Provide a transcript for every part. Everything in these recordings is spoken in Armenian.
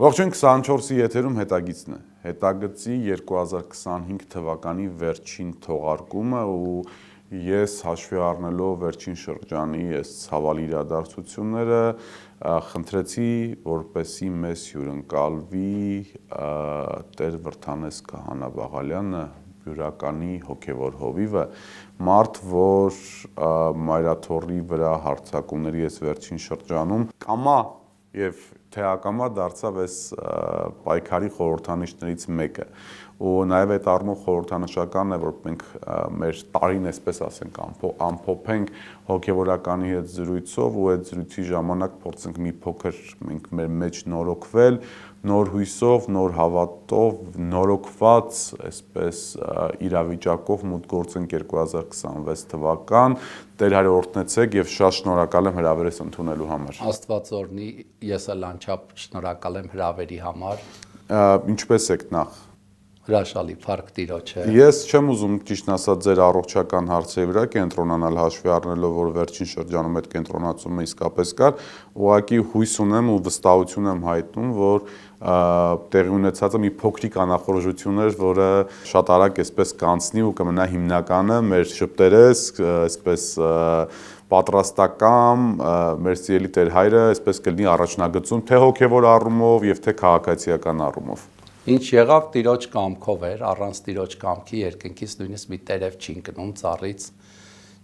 Ողջույն 24-ի եթերում հետագիծն է, հետագծի 2025 թվականի վերջին թողարկումը ու ես հաշվի առնելով վերջին շրջանի այս ցավալի իրադարձությունները խնդրեցի, որպեսզի մեզ հյուրընկալվի Տեր Վրդանես Քահանա Բաղալյանը, բյուրականի հոգևոր հովիվը, մարդ, որ մայրաթոռի վրա հարձակումների այս վերջին շրջանում կամա եւ թե ակամա դարձավ այս պայքարի խորհրդանիշներից մեկը ու նաև այդ առումով խորհրդանշական է, որ մենք մեր տարին, այսպես ասենք, ամփոփենք հոգևորականի հետ զրույցով ու այդ զրույցի ժամանակ փորձենք մի փոքր մենք մեր մեջ նորոգվել, նոր հույսով, նոր հավատով, նորոգված, այսպես իրավիճակով մուտք գործենք 2026 թվական, Տեր Հայր օրհնեցեք եւ շատ շնորհակալ եմ հրավերս ընդունելու համար։ Աստված օրհնի, ես էլ անչափ շնորհակալ եմ հրավերի համար։ Ինչպես եք նախ։ Հրաշալի, փառք Տիրոջը։ Ես չեմ ուզում ճիշտ ասած ձեր առողջական հարցերի վրա կենտրոնանալ հաշվի առնելով, որ վերջին շրջանում այդ կենտրոնացումը իսկապես կար, ուղղակի հույս ունեմ ու վստահություն եմ հայտնում, որ տեղի ունեցածը մի փոքրիկ անախորժություն էր, որը շատ արագ այսպես կանցնի ու կմնա հիմնականը մեր շփտերես, այսպես պատրաստական մեր սիրելի Տեր Հայրը այսպես կլինի առաջնագծում թե հոգևոր առումով եւ թե քաղաքացիական առումով։ Ինչ եղավ Տիրոջ կամքով էր, առանց Տիրոջ կամքի երկնքից նույնիսկ մի տերև չի ընկնում ծառից։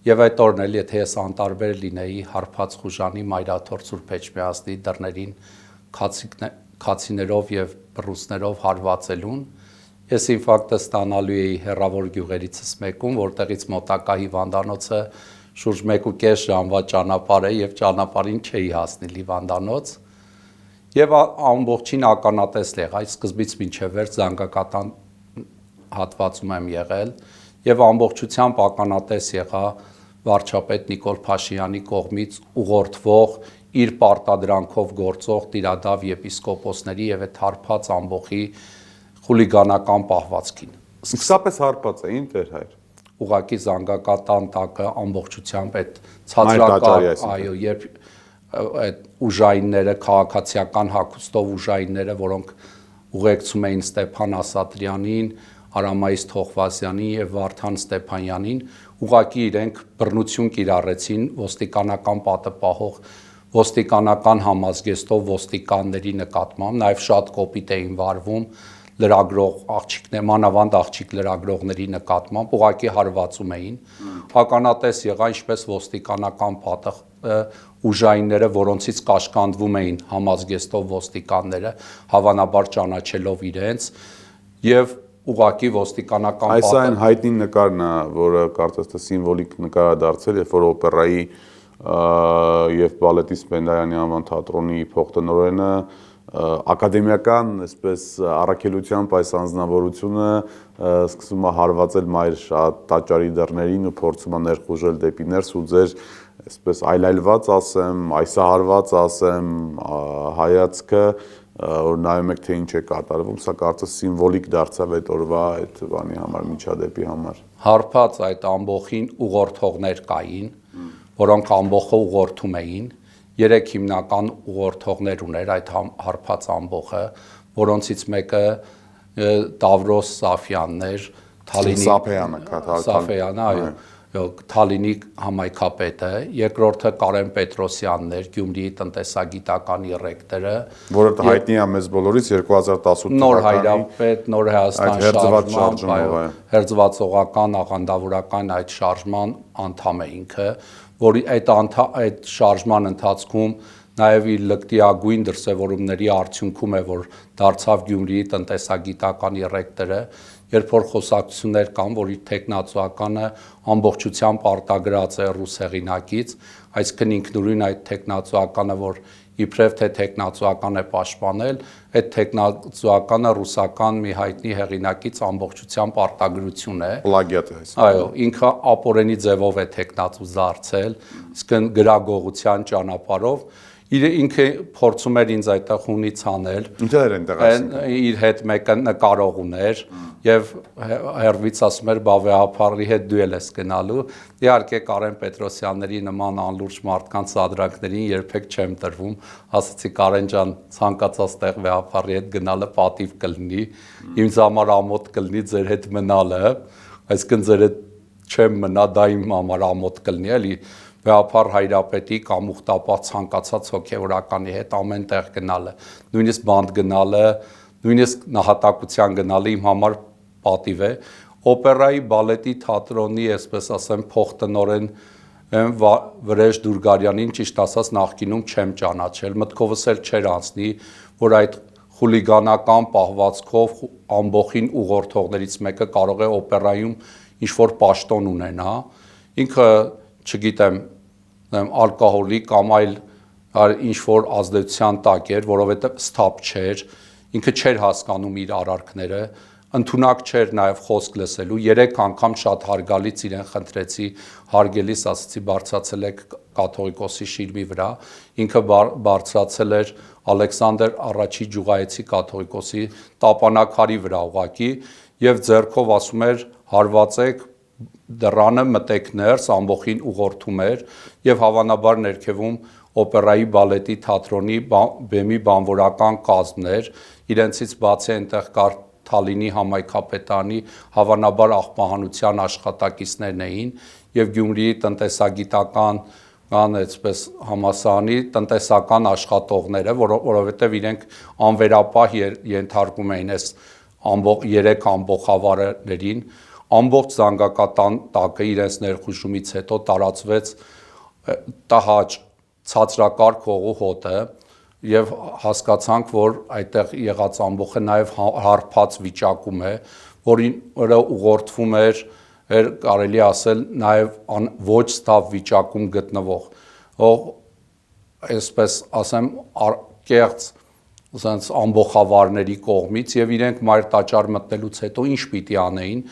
Եվ այդ օրն էլ եթե ես անտարբեր լինեի հարբած խուժանի մայրաթոռ Սուրբ Էջմիածնի դռներին քացիներով եւ բռուցներով հարվածելուն, ես ինֆարկտը ստանալու էի հեռավոր գյուղերիցս մեկում, որտեղից մոտակա հիվանդանոցը շուրջ 1.5 ժամվա ճանապարհ է եւ ճանապարհին չէի հասնի հիվանդանոց։ Եվ ամբողջին ականատես եղա, սկզբից մինչև վերջ զանգակատան հատվածում եմ եղել եւ ամբողջությամբ ականատես եղա վարչապետ Նիկոլ Փաշինյանի կողմից ուղղորդվող իր պարտադրանքով գործող Տիրադավ եպիսկոպոսների եւ այդ հարբած ամբողջի խուլիգանական պահվածքին։ Սկսապես հարբած էին Տեր Հայր։ Ուղղակի զանգակատան տակը ամբողջությամբ այդ ցածրակարգ, այո, երբ այդ ուժայինները, քաղաքացիական հագուստով ուժայինները, որոնք ուղեկցում էին Ստեփան Ասատրյանին, Արամայիս Թոխվազյանին եւ Վարդան Ստեփանյանին, ուղղակի իրենք բռնություն կիրառեցին ոստիկանական պատը պահող ոստիկանական համազգեստով ոստիկանների նկատմամբ, նաեւ շատ կոպիտ էին վարվում լրագրող աղջիկներ, մանավանդ աղջիկ լրագրողների նկատմամբ, ուղղակի հարվածում էին։ Ականատես եղա, ինչպես ոստիկանական պատը ուժայինները, որոնցից կաշկանդվում էին համազգեստով ոստիկանները, հավանաբար ճանաչելով իրենց, եւ ուղղակի ոստիկանական պատը։ Այս այն հայտնի նկարն է, որը կարծես թե սիմվոլիկ նկար է դարձել, երբ որ օպերայի եւ բալետի Սպենդիարյանի անվան թատրոնի փոխտնօրենը ակադեմիական այսպես առաքելությամբ այս անձնավորությունը սկսում է հարվածել մայր տաճարի դռներին ու փորձում է ներխուժել դեպի ներս ու ձեր այսպես այլայլված ասեմ, այսահարված ասեմ, հայացքը որ նայում եք թե ինչ է կատարվում, սա կարծես սիմվոլիկ դարձավ այդ օրվա այդ բանի համար, միջադեպի համար։ Հարբած այդ ամբողջին ուղղորդողներ կային, որոնք ամբողջը ուղղորդում էին։ 3 հիմնական ուղղորդողներ ուներ այդ հարբած ամբողջը, որոնցից մեկը Տավրոս Սաֆյանն էր, Սաֆյանը, այո, Թալինի համայնքապետը, երկրորդը Կարեն Պետրոսյանն էր, Գյումրիի տնտեսագիտականի ռեկտորը, որը հայտնի է մեզ բոլորից 2018 նոր հայրապետ, նոր Հայաստան շարժման, հերձվածողական, աղանդավորական այդ շարժման անդամ է ինքը, որի այդ շարժման ընթացքում նաև իր լկտիագույն դրսևորումների արդյունքում է, որ դարձավ Գյումրիի տնտեսագիտականի ռեկտորը, երբ որ խոսակցություններ կան, որ իր տեխնացուականը ամբողջությամբ արտագրած է ռուս հեղինակից, այսինքն ինքնուրույն այդ տեխնացուականը, որ իբրև թե տեխնացուական է պաշտպանել, այդ տեխնացուականը ռուսական մի հայտնի հեղինակից ամբողջությամբ արտագրություն է։ Պլագիատ է այսինքն։ Այո, ինքը ապօրենի ձևով է տեխնացու դարձել, իսկն գրագողության ճանապարհով ինքը փորձում էր ինձ այդտեղ հունից անել։ Ինչեր են տեղացել։ Իր հետ մեկը նկարող ուներ, եւ հերվից ասում էր բավեհապարի հետ դու ես գնալու իհարկե Կարեն Պետրոսյանների նման անլուրջ մարդկանց սադրանքներին երբեք չեմ տրվում ասացի Կարեն ջան ցանկացած տեղ վեհապարի հետ գնալը պատիվ կլինի ինձ համար ամոթ կլինի ձեր հետ մնալը այսինքն ձեր հետ չեմ մնա դա իմ համար ամոթ կլինի էլի վեհապար հայրապետի կամ ուխտապահ ցանկացած հոգեվորականի հետ ամեն տեղ գնալը նույնիսկ բանդ գնալը նույնիսկ նահատակության գնալը իմ համար պատիվ է օպերայի բալետի թատրոնի այսպես ասեմ փոխտնօրեն Վրեժ Դուրգարյանին ճիշտ ասած նախկինում չեմ ճանաչել մտքովս էլ չէր անցնի որ այդ խուլիգանական պահվածքով ամբողջին ուղղորդողներից մեկը կարող է օպերայում ինչ որ պաշտոն ունենա ինքը չգիտեմ ալկոհոլի կամ այլ ինչ որ ազդեցության տակ էր որովհետև ստապ չէր ինքը չէր հասկանում իր արարքները ընդունակ չէր նաև խոսք լսելու 3 անգամ շատ հարգալից իրեն խնդրեցի հարգելիս ասացի բարձրացել եք կաթողիկոսի շիրմի վրա ինքը բարձրացել էր Ալեքսանդր առաջի ջուղայեցի կաթողիկոսի տապանակարի վրա ուղակի եւ ձեռքով ասում էր հարվածեք դռանը մտեք ներս ամբողջին ուղղորդում էր եւ հավանաբար ներքևում օպերայի բալետի թատրոնի բեմի բանվորական կազմներ իրենցից բացի այնտեղ կար Թալինի համայնքապետարանի հավանաբար աղբահանության աշխատակիցներն էին եւ Գյումրիի տնտեսագիտական այսպես համասարանի տնտեսական աշխատողները որովհետեւ իրենք անվերապահ ենթարկում էին այս ամբողջ 3 ամբողջավարներին ամբողջ զանգակատան տակը իրենց ներխուժումից հետո տարածվեց տհաճ ցածրակարգ հողու հոտը եւ հասկացանք որ այդտեղ եղած ամբողջը նաեւ հարբած վիճակում է որին որը ուղղորդվում էր կարելի ասել նաեւ ոչ ստավ վիճակում գտնվող այսպես ասեմ կեղծ ասենց ամբողջավարների կողմից եւ իրենք մայր տաճար մտնելուց հետո ինչ պիտի անեին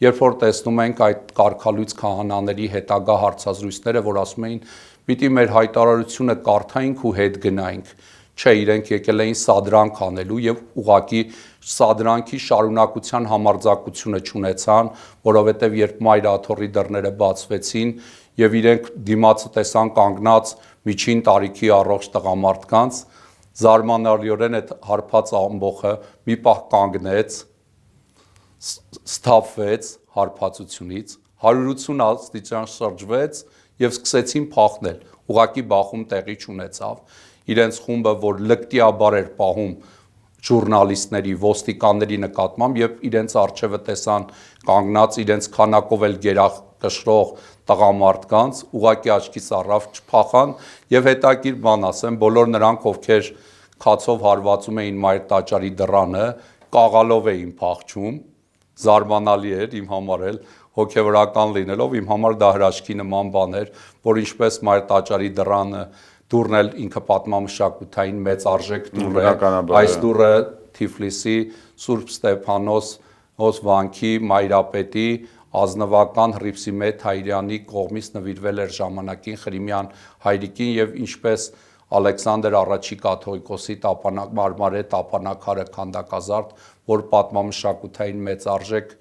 երբ որ տեսնում ենք այդ կարգալույց քահանաների հետագա հարցազրույցները որ ասում էին պիտի մեր հայտարարությունը կարդայինք ու հետ գնայինք չէ իրենք եկել էին սադրանք անելու եւ ուղակի սադրանքի շարունակության համարձակությունը չունեցան որովհետեւ երբ մայր աթոռի դռները բացվեցին եւ իրենք դիմացը տեսան կանգնած միջին տարիքի առողջ տղամարդկանց զարմանալիորեն այդ հարբած ամբողը մի պահ կանգնեց սթափվեց հարբածությունից 180 աստիճան շրջվեց եւ սկսեցին փախնել ուղակի բախում տեղի չունեցավ իրենց խումբը որ լկտիաբար էր պահում ժուրնալիստների ոստիկանների նկատմամբ եւ իրենց արժեվը տեսան կանգնած իրենց քանակով էլ գերակշռող տղամարդկանց ուղակի աչքից առավ չփախան եւ հետաքրիր բան ասեմ բոլոր նրանք ովքեր քացով հարվածում էին մայր տաճարի դռանը կաղալով էին փախչում զարմանալի էր իմ համար էլ հոգեվորական լինելով իմ համար դա հրաշքի նման բան էր որ ինչպես մայր տաճարի դռանը դուրն էլ ինքը պատմամշակութային մեծ արժեք դուռ է այս դուռը Թիֆլիսի Սուրբ Ստեփանոս վանքի մայրապետի ազնվական Հռիփսիմետ Հայրյանի կողմից նվիրվել էր ժամանակին Խրիմյան հայրիկին եւ ինչպես Ալեքսանդր առաջի կաթողիկոսի Մարմարե տապանակարը քանդակազարդ որ պատմամշակութային մեծ արժեք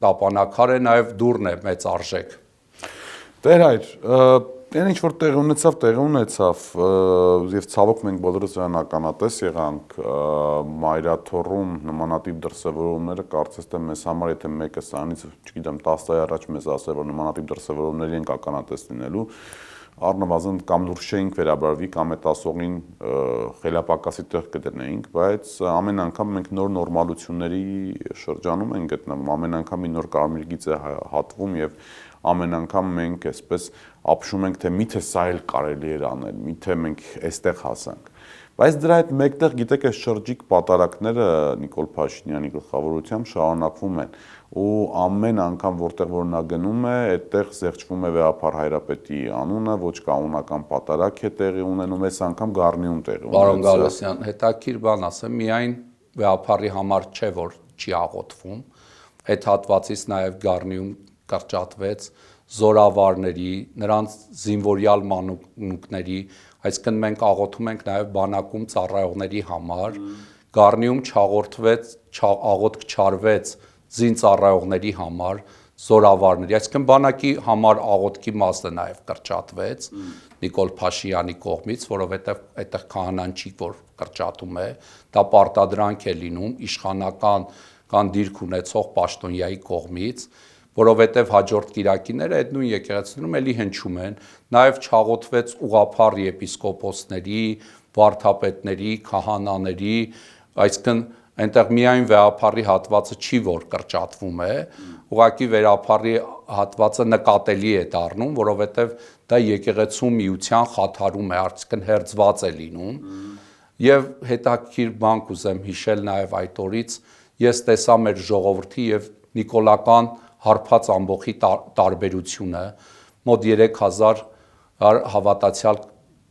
տապանակար է նաեւ դուռն է մեծ արժեք Տեր հայր Այն ինչ որ տեղի ունեցավ եւ ցավոք մենք բոլորս դրան ականատես եղանք մայրաթոռում նմանատիպ դրսևորումները կարծես թե մեզ համար եթե մեկը սրանից չգիտեմ 10 տարի առաջ մեզ ասել որ նմանատիպ դրսևորումների ենք ականատես լինելու առնվազն կամ լուրջ չէինք վերաբերվի կամ այդ ասողին խելապակասի տեղ կդնեինք բայց ամեն անգամ մենք նոր նորմալությունների շրջանում ենք գտնվում ամեն անգամ մի նոր կարմիր գիծ է հատվում եւ ամեն անգամ մենք այսպես ապշում ենք թե միթե սա էլ կարելի էր անել միթե մենք այստեղ հասանք բայց դրա հետ մեկտեղ գիտեք այս շրջիկ պատարակները Նիկոլ Փաշինյանի գլխավորությամբ շարունակվում են ու ամեն անգամ որտեղ որ նա գնում է այդտեղ զեղչվում է վեհապար հայրապետի անունը ոչ կանոնական պատարակ է տեղի ունենում այս անգամ Գառնիում տեղի ունեցավ Պարոն Գալստյան հետաքրքիր բան ասեմ միայն վեհապարի համար չէ որ չի աղոթվում այդ հատվածից նաև Գառնիում կրճատվեց զորավարների, նրանց զինվորյալ մանուկների, այսինքն մենք աղոթում ենք նաև բանակում ծառայողների համար, Գառնիում աղոթք չարվեց զինծառայողների համար, զորավարների, այսինքն բանակի համար աղոթքի մասը նաև կրճատվեց Նիկոլ Փաշինյանի կողմից, որովհետև այդտեղ քահանան չի, որ կրճատում է, դա պարտադրանք է լինում իշխանական կան դիրք ունեցող պաշտոնյայի կողմից, որովհետև հաջորդ կիրակիները այդ նույն եկեղեցիներում էլի հնչում են, նաև չաղոթվեց ուղղափառ եպիսկոպոսների, վարդապետների, քահանաների, այսինքն այնտեղ միայն վեհափառի հատվածը չի, որ կրճատվում է, ուղղակի վեհափառի հատվածը նկատելի է դառնում, որովհետև դա եկեղեցու միության խաթարում է, այսինքն հերձված է լինում, եւ հետաքրքիր բան կուզեմ հիշել նաև այդ օրից, ես տեսա մեր ժողովրդի եւ նիկոլական հարբած ամբոխի տարբերությունը, մոտ 3000 հավատացյալ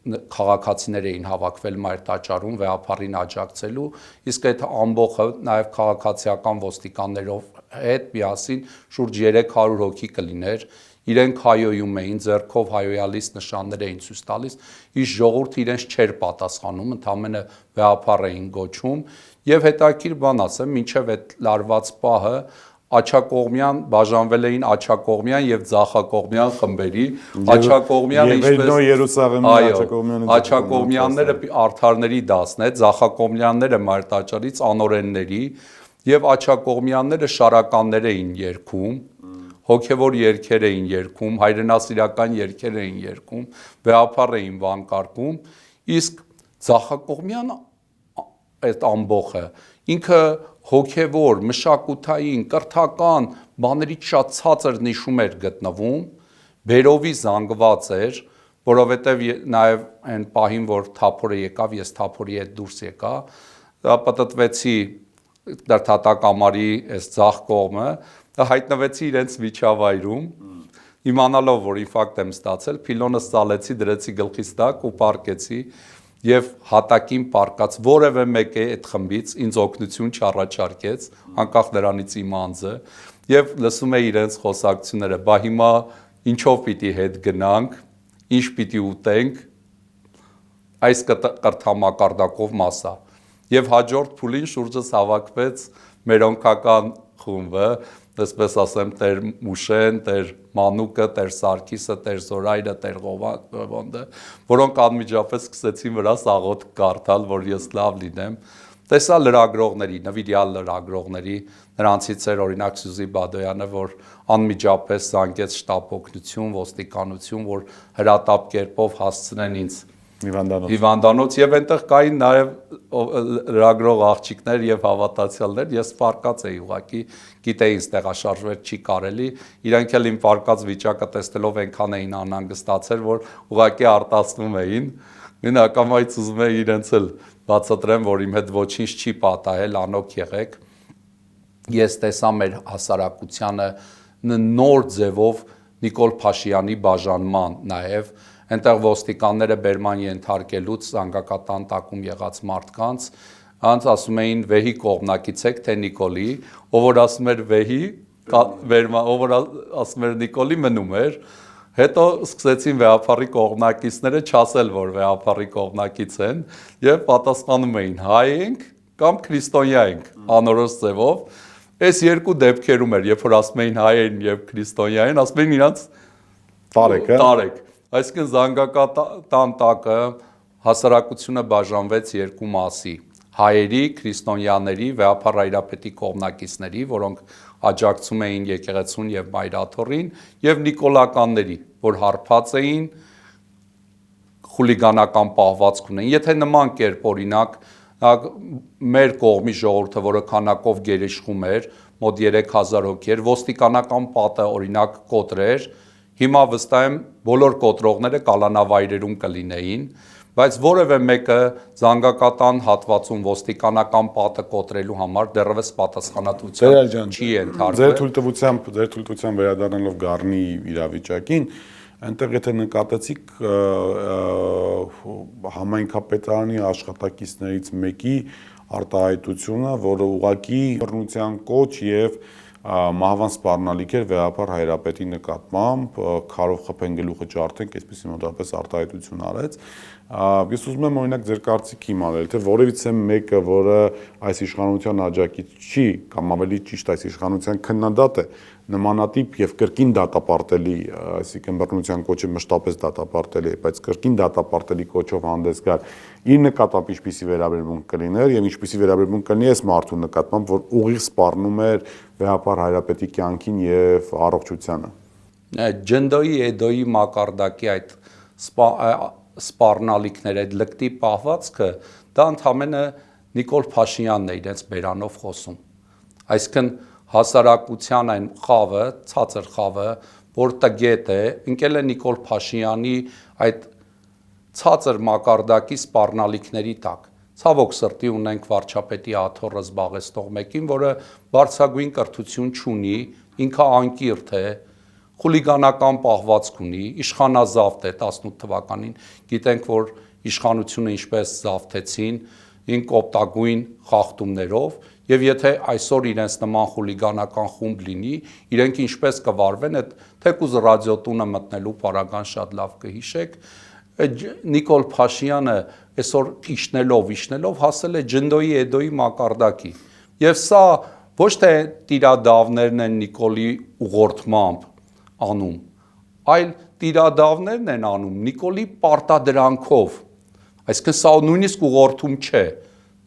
քաղաքացիներ էին հավաքվել Մայր տաճարում վեհափառին աջակցելու, իսկ այդ ամբոխը նաև քաղաքացիական ոստիկաններով հետ միասին շուրջ 300 հոգի կլիներ, իրենք հայոյում էին, ձեռքով հայոյալից նշաններ էին ցույց տալիս, իսկ ժողովուրդը իրենց չէր պատասխանում, ընդամենը վեհափառ էին գոչում, եւ հետաքրքիր բան ասեմ, մինչեւ այդ լարված պահը Աչակողմյան բաժանվել էին Աչակողմյան եւ Ձախակողմյան խմբերի, Աչակողմյանը ինչպես Աչակողմյանները արդարների դասն է, Ձախակողմյանները Մայր տաճարից անօրենների եւ Աչակողմյանները շարականներ էին երգում, հոգեվոր երգեր էին երգում, հայրենասիրական երգեր էին երգում, վեհափառ էին վանկարկում, իսկ Ձախակողմյանը այդ ամբոխը ինքը հոգևոր, մշակութային, կրթական բաներից շատ ցածր նիշում էր գտնվում, բերովի զանգված էր, որովհետև նաև այն պահին, որ թափորը եկավ, ես թափորի հետ դուրս եկա, պատտվեցի դրթատակամարի այս ձախ կողմը, հայտնվեցի իրենց միջավայրում, իմանալով, որ ինֆարկտ եմ ստացել, փիլոնս ծալեցի, դրեցի գլխիս տակ ու պառկեցի եւ հատակին պարկած որևէ մեկը այդ խմբից ինձ օգնություն չառաջարկեց, անկախ նրանից իմ անձը, եւ լսում էի իրենց խոսակցությունները, բա հիմա ինչով պիտի հետ գնանք, ինչ պիտի ուտենք, այս կրթամակարդակով մասա։ Եվ հաջորդ փուլին շուրջս հավաքվեց մերոնքական խումբը, այսպես ասեմ, Տեր Մուշեն, Տեր Մանուկը, Տեր Սարգիսը, Տեր Զորայրը, Տեր Ղովանդը, որոնք անմիջապես սկսեցին վրաս աղոթք կարդալ, որ ես լավ լինեմ։ Տեսա լրագրողների, նվիրյալ լրագրողների, նրանցից էր օրինակ Սյուզի Բադոյանը, որ անմիջապես զանգեց շտապ օգնություն, ոստիկանություն, որ հրատապ կերպով հասցնեն ինձ հիվանդանոց եւ այնտեղ կային նաեւ լրագրող աղջիկներ եւ հավատացյալներ, ես պարկած էի ուղակի, գիտեի ինձ տեղաշարժվել չի կարելի, իրանք էլ իմ պարկած վիճակը տեսնելով այնքան էին անհանգստացել, որ ուղակի արտասվում էին, մին ակամայից ուզում էի իրենց էլ բացատրեմ, որ իմ հետ ոչինչ չի պատահել, անօք եղեք, ես տեսա մեր հասարակությանը նոր ձևով Նիկոլ Փաշինյանի բաժանման նաեւ Այնտեղ ոստիկանները բերման ենթարկելուց զանգակատան տակում եղած մարդկանց, անց ասում էին վեհի կողմնակից եք, թե Նիկոլի, ով որ ասում էր վեհի, ով որ ասում էր Նիկոլի մնում էր, հետո սկսեցին վեհափառի կողմնակիցները չասել, որ վեհափառի կողմնակից են, եւ պատասխանում էին հայ ենք կամ քրիստոնյա ենք, անորոշ ձևով, այս երկու դեպքերում էր, երբ որ ասում էին հայ են եւ քրիստոնյա են, ասում էին իրանց տարեք Այսինքն զանգակատան տակը հասարակությունը բաժանվեց երկու մասի, հայերի, քրիստոնյաների, վեհափառ հայրապետի կողմնակիցների, որոնք աջակցում էին եկեղեցուն եւ մայրաթոռին, եւ նիկոլականների, որ հարբած էին, խուլիգանական պահվածք ունեն։ Եթե նման կերպ օրինակ մեր կողմի ժողովուրդը, որը քանակով գերիշխում էր, մոտ 3000 հոգի էր, ոստիկանական պատը օրինակ կոտրեր, Հիմա վստահ եմ բոլոր կոտրողները կալանավայրերում կլինեին, բայց որևէ մեկը զանգակատան հատվածում ոստիկանական պատը կոտրելու համար դեռևս պատասխանատվության չի ենթարկվել։ Ձեր թույլտվությամբ վերադառնալով Գառնի իրավիճակին, այնտեղ եթե նկատեցիք համայնքապետարանի աշխատակիցներից մեկի արտահայտությունը, որը ուղղակի բռնության կոչ եւ մահվան սպառնալիք էր վեհափառ հայրապետի նկատմամբ, քարով խփեն գլուխը ջարդենք, այսպեսի մոտավորապես արտահայտություն արեց, Ես ուզում եմ օրինակ ձեր կարծիք իմանալ, թե որևիցե մեկը, որը այս իշխանության աջակից չի, կամ ավելի ճիշտ այս իշխանության քննադատ է, նմանատիպ եւ կրկին դատապարտելի, այսինքն բռնության կոչը մշտապես դատապարտելի է, բայց կրկին դատապարտելի կոչով հանդես գալ, իր նկատմամբ ինչպիսի վերաբերմունք կլիներ եւ ինչպիսի վերաբերմունք կլինի այս մարդու նկատմամբ, որ ուղիղ սպառնում էր վեհապար հայրապետի կյանքին եւ առողջությանը։ Ջնդոյի Էդոյի մակարդակի այդ սպառնալիքները, այդ լկտի պահվածքը, դա ընդհանրապես Նիկոլ Փաշինյանն է իրենց բերանով խոսում։ Այսինքն հասարակության այն խավը, ցածր խավը, որ տգետ է, ընկել է Նիկոլ Փաշինյանի այդ ցածր մակարդակի սպառնալիքների տակ։ Ցավոք սրտի ունենք վարչապետի աթոռը զբաղեցնող մեկին, որը բարձրագույն կրթություն չունի, ինքը անկիրթ է, խուլիգանական պահվածք ունի, իշխանազավթ է 18 թվականին, գիտենք, որ իշխանությունը ինչպես զավթեցին, կոպտագույն խախտումներով, եւ եթե այսօր իրենց նման խուլիգանական խումբ լինի, իրենք ինչպես կվարվեն, այդ թեկուզ ռադիոտունը մտնելու պարագան շատ լավ կհիշեք, Նիկոլ Փաշինյանը այսօր իջնելով հասել է Ջնդոյի Էդոյի մակարդակի, եւ սա ոչ թե տիրադավներն են Նիկոլի ուղղորդմամբ անում, այլ տիրադավներն են անում Նիկոլի պարտադրանքով, այսինքն սա նույնիսկ ուղղորդում չէ,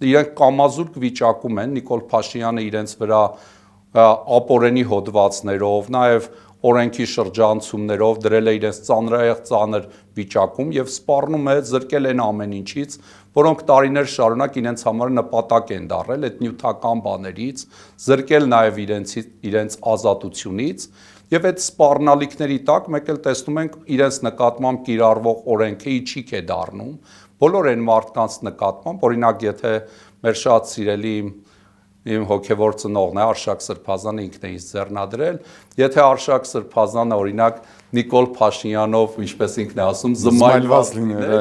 իրենք կամազուրկ վիճակում են, Նիկոլ Փաշինյանը իրենց վրա ապօրենի հոդվածներով, նաև օրենքի շրջանցումներով դրել է իրենց ծանր վիճակում եւ սպառնում է, զրկել են ամեն ինչից, որոնք տարիներ շարունակ իրենց համար նպատակ են դարել այդ նյութական բաներից, զրկել նաև իրենց ազատությունից եւ այդ սպառնալիքների տակ մեկ էլ տեսնում ենք իրենց նկատմամբ կիրառվող օրենքը իջիկ է դառնում բոլոր այն մարդկանց նկատմամբ, օրինակ եթե մեր շատ սիրելի իմ հոգևոր ծնողն է Արշակ Սրբազանը ինքն է ինձ ձեռնադրել, եթե Արշակ Սրբազանը օրինակ Նիկոլ Փաշինյանով, ինչպես ինքն է ասում, զմայլված լիներ,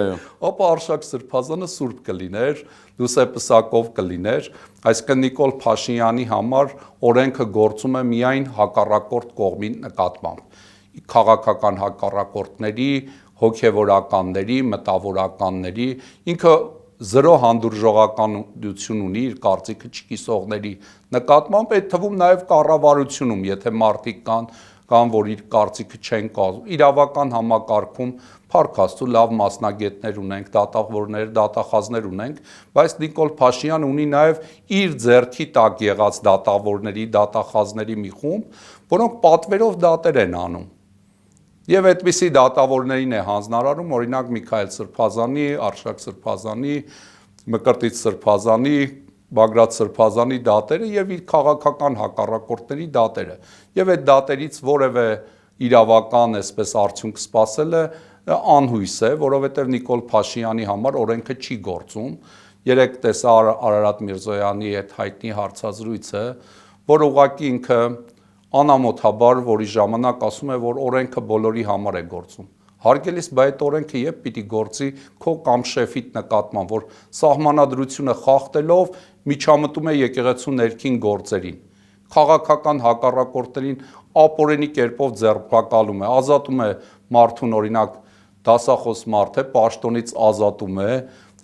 ապա Արշակ Սրբազանը սուրբ կլիներ, լուսեպսակով կլիներ, այսինքն Նիկոլ Փաշինյանի համար օրենքը գործում է միայն հակառակորդ կողմի նկատմամբ, քաղաքական հակառակորդների, հոգևորականների, մտավորականների, ինքը զրո հանդուրժողականություն ունի իր կարծիքը չկիսողների նկատմամբ, այդ թվում նաև կառավարությունում, եթե մարդիկ կան, որ իր կարծիքը չեն կազմում, իրավական համակարգում փառք Աստծո լավ մասնագետներ ունենք, դատավորներ, դատախազներ ունենք, բայց Նիկոլ Փաշինյանը ունի նաև իր ձեռքի տակ եղած դատավորների, դատախազների մի խումբ, որոնք պատվերով դատեր են անում։ Եվ այդպիսի դատավորներին է հանձնարարում, օրինակ Միքայել Սրբազանի, Արշակ Սրբազանի, Մկրտիչ Սրբազանի, Բագրատ Սրբազանի դատերը եւ իր քաղաքական հակառակորդների դատերը։ Եվ այդ դատերից որևէ իրավական այսպես արդյունք սպասելը անհույս է, որովհետեւ Նիկոլ Փաշինյանի համար օրենքը չի գործում։ Երեք տեսա Արարատ Միրզոյանի այդ հայտնի հարցազրույցը, որ ուղղակի ինքը անամոթաբար, որի ժամանակ ասում է, որ օրենքը բոլորի համար է գործում։ Հարգելիս, բայց այդ օրենքը երբ պիտի գործի քո կամ շեֆիդ նկատմամբ, որ սահմանադրությունը խախտելով միջամտում է եկեղեցու ներքին գործերին, քաղաքական հակառակորդներին ապօրենի կերպով ձերբակալում է, ազատում է մարդուն, օրինակ դասախոս մարդ է, պաշտոնից ազատում է,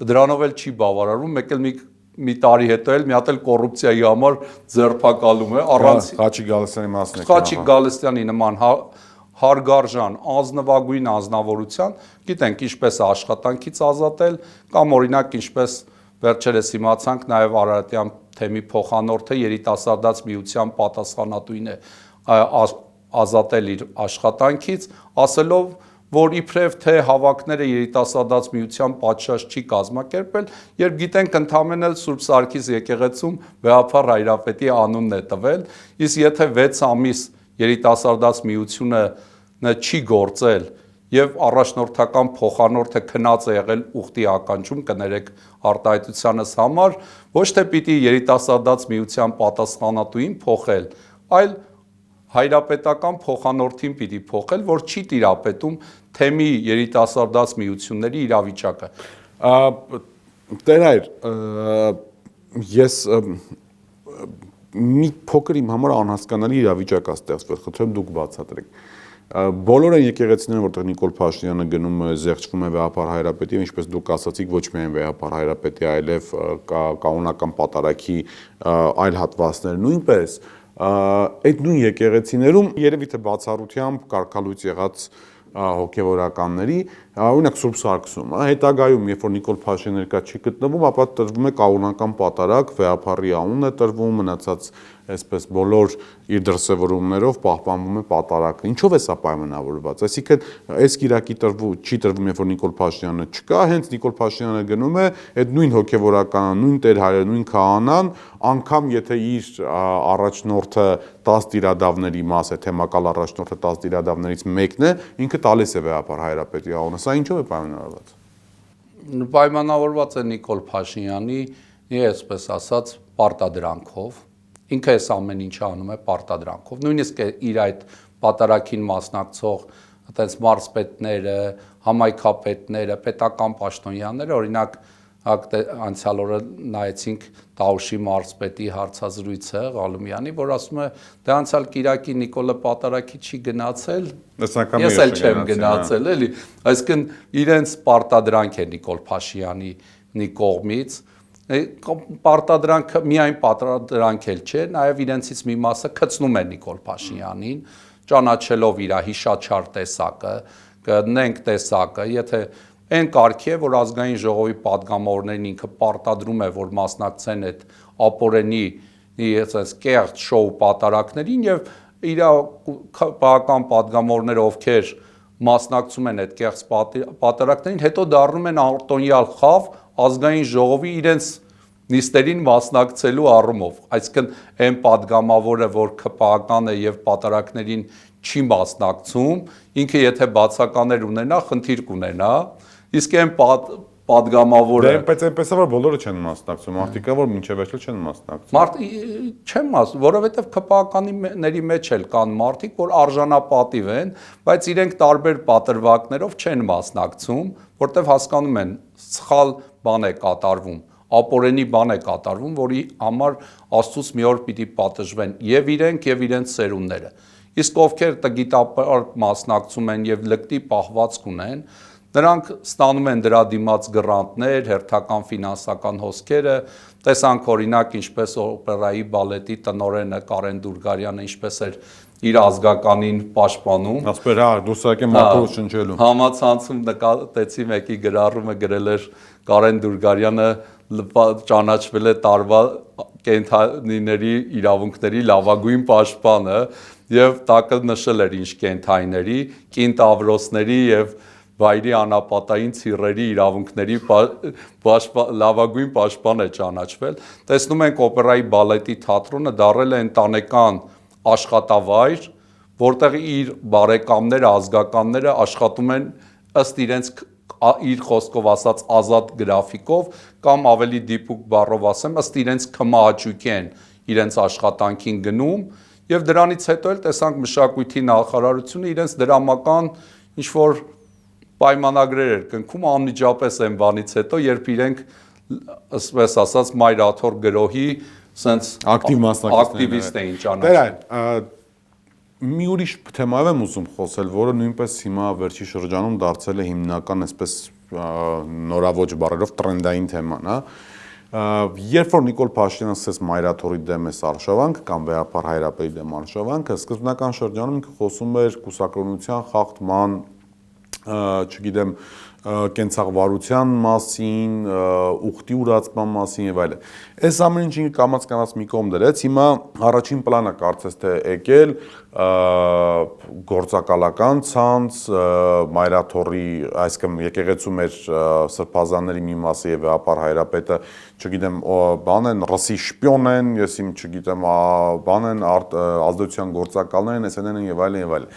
դրանով էլ չի բավարարում, մեկ էլ մի տարի հետո էլ մի հատ էլ կոռուպցիայի համար ձերբակալում է առանց Խաչիկ Գալստյանի մասն է։ Խաչիկ Գալստյանի նման հարգարժան ազնվագույն անձնավորության, գիտենք ինչպես է աշխատանքից ազատել, կամ օրինակ ինչպես վերջերս իմացանք նաև Արարատյան թեմի փոխանորդը երիտասարդաց միության պատասխանատուին է ազատել իր աշխատանքից, ասելով որ իբրև թե հավաքները երիտասարդաց միության պատշաճ չի կազմակերպել, երբ գիտենք ընդամենը Սուրբ Սարգիս եկեղեցում վեհապար հայրապետի անունն է տվել, իսկ եթե 6 ամիս երիտասարդաց միությունը չի գործել եւ առաջնորդական փոխանորդը քնած է եղել ուխտի ականջում, կներեք արտահայտությանս համար, ոչ թե պիտի երիտասարդաց միության պատասխանատուին փոխել, այլ հայրապետական փոխանորդին պիտի փոխել, որ չի տիրապետում թեմի երիտասարդաց միությունների իրավիճակը։ Տեր այր, ես մի փոքր իմ համար անհասկանալի իրավիճակ է ստեղծվել, խնդրեմ դուք բացատրեք։ բոլոր այն եկեղեցիները, որտեղ Նիկոլ Փաշինյանը գնում է, զեղչվում է Վեհապար Հայրապետի, ինչպես դուք ասացիք, ոչ միայն Վեհապար Հայրապետի, այլև կանոնական պատարագի այլ հատվածներ նույնպես, այդ նույն եկեղեցիներում երևի թե բացառությամբ կարգալույծ եղած հոգևորականների, օրինակ Սուրբ Սարգսում, հետագայում, երբ որ Նիկոլ Փաշինյանը ներկա չի գտնվում, ապա տրվում է կանոնական պատարագ, Վեհապարի անունն է տրվում, մնացած այսպես բոլոր իր դրսևորումներով պահպանվում է պատարագը։ Ինչով է սա պայմանավորված։ Այսինքն, այս գիրակի չի տրվում, երբ որ Նիկոլ Փաշինյանը չկա, հենց Նիկոլ Փաշինյանը գնում է, այդ նույն հոգևորականը, նույն Տեր հայրը, նույն քահանան, անգամ եթե իր առաջնորդը 10 տիրադավների մաս է, թեմակալ առաջնորդը 10 տիրադավներից մեկն է, ինքը տալիս է Վեհապար Հայրապետի անունը։ Սա ինչով է պայմանավորված։ Պայմանավորված է Նիկոլ Փաշինյանի, այսպես ասած, պարտադրանքով։ Ինքը այս ամեն ինչը անում է պարտադրանքով։ Նույնիսկ իր այդ պատարագին մասնակցող այդպես մարզպետները, համայնքապետները, պետական պաշտոնյաները, օրինակ անցյալ օրը նայեցինք Տաուշի մարզպետի հարցազրույցը Ղալումյանի, որ ասում է, դե անցյալ կիրակի Նիկոլը պատարագի չի գնացել, ես էլ չեմ գնացել, էլի, այսինքն իրենց պարտադրանք է Նիկոլ Փաշինյանի կողմից, պարտադրանքը միայն պարտադրանք էլ չէ, նաև իրենցից մի մասը գցնում է Նիկոլ Փաշինյանին, ճանաչելով իր հիշաչար տեսակը, կնենք տեսակը, եթե այն կարգի է, որ ազգային ժողովի падգամավորներին ինքը պարտադրում է, որ մասնակցեն այդ ապօրենի կեղծ շոու պատարագներին եւ իր քաղաքական падգամավորները, ովքեր մասնակցում են այդ կեղծ պատարագներին, հետո դառնում են արտոնյալ խավ ազգային ժողովի իրենց նիստերին մասնակցելու առումով, այսինքն այն падգամավորը, որ ԿՊԱ-ական է եւ պատարագներին չի մասնակցում, ինքը եթե բացականներ ունենա, խնդիր կունենա, իսկ այն падգամավորը բայց այնպես է որ բոլորը չեն մասնակցում, մարդիկա որ մինչև վերջը չեն մասնակցում։ Չեմ ասում, որովհետեւ ԿՊԱ-ականների մեջ էլ կան մարդիկ, որ արժանապատիվ են, բայց իրենք տարբեր պատրվակներով չեն մասնակցում, որտեվ հասկանում են սխալ բան է կատարվում, ապօրենի բան է կատարվում, որի համար Աստծուց մի օր պիտի պատժվեն եւ իրենք եւ իրենց սերունդները։ Իսկ ովքեր տգիտապար մասնակցում են եւ լկտի պահվածք ունեն, նրանք ստանում են դրա դիմաց գրանտներ, հերթական ֆինանսական հոսքերը, տեսանք օրինակ ինչպես օպերայի բալետի տնօրենը Կարեն Դուրգարյանը ինչպես էր իր ազգականին պաշտպանում։ Ասում էր, հա, դուսակե մակրո շնչելու։ Համացանցում նկատեցի մեկի գրառումը գրել էր Կարեն Դուրգարյանը ճանաչվել է տարվա կենթանիների իրավունքների լավագույն պաշտպանը եւ տակը նշել էր ինչ կենթայիների, կինտավրոսների եւ վայրի անապատային ցիրերի իրավունքների լավագույն պաշտպան է ճանաչվել։ Տեսնում ենք օպերայի բալետի թատրոնը դարել է ընտանեկան աշխատավայր, որտեղ իր բարեկամները, ազգականները աշխատում են ըստ իրենց իր խոսքով ասած ազատ գրաֆիկով կամ ավելի դիպուկ բառով ասեմ, ըստ իրենց քմահաճույքի են իրենց աշխատանքին գնում եւ դրանից հետո էլ տեսանք մշակույթի նախարարությունը իրենց դրամական ինչ որ պայմանագրեր էր կնքում անմիջապես այն բանից հետո, երբ իրենք ասես ասած Մայր Աթոռ գրոհի սենց ակտիվիստ էին ճանաչել։ Մի ուրիշ թեմայով եմ ուզում խոսել, որը նույնպես հիմա վերջի շրջանում դարձել է հիմնական այսպես նորավոճ բառերով տրենդային թեման, հա։ Երբ որ Նիկոլ Փաշինյանը ասեց Մայր Աթոռի դեմ էս արշավանք կամ Վեհապար Հայրապետի դեմ արշավանքը, սկզբնական շրջանում ինքը խոսում էր կուսակրոնության խախտման, չգիտեմ, կենցաղվարության մասին, ուխտի ուրացման մասին եւ այլն։ Այս ամեն ինչը կամաց մի կողմ դրեց, հիմա առաջին պլանը կարծես թե եկել գործակալական ցանց, Մայր Աթոռի, այսինքն եկեղեցու մեր սրբազանների մի մասը եւ Վեհապար Հայրապետը, չգիտեմ, բան են, ռսի շպիոն են, ես իմ չգիտեմ, բան են, ազդեցության գործակալներ են, SNN-ն եւ այլն եւ այլն։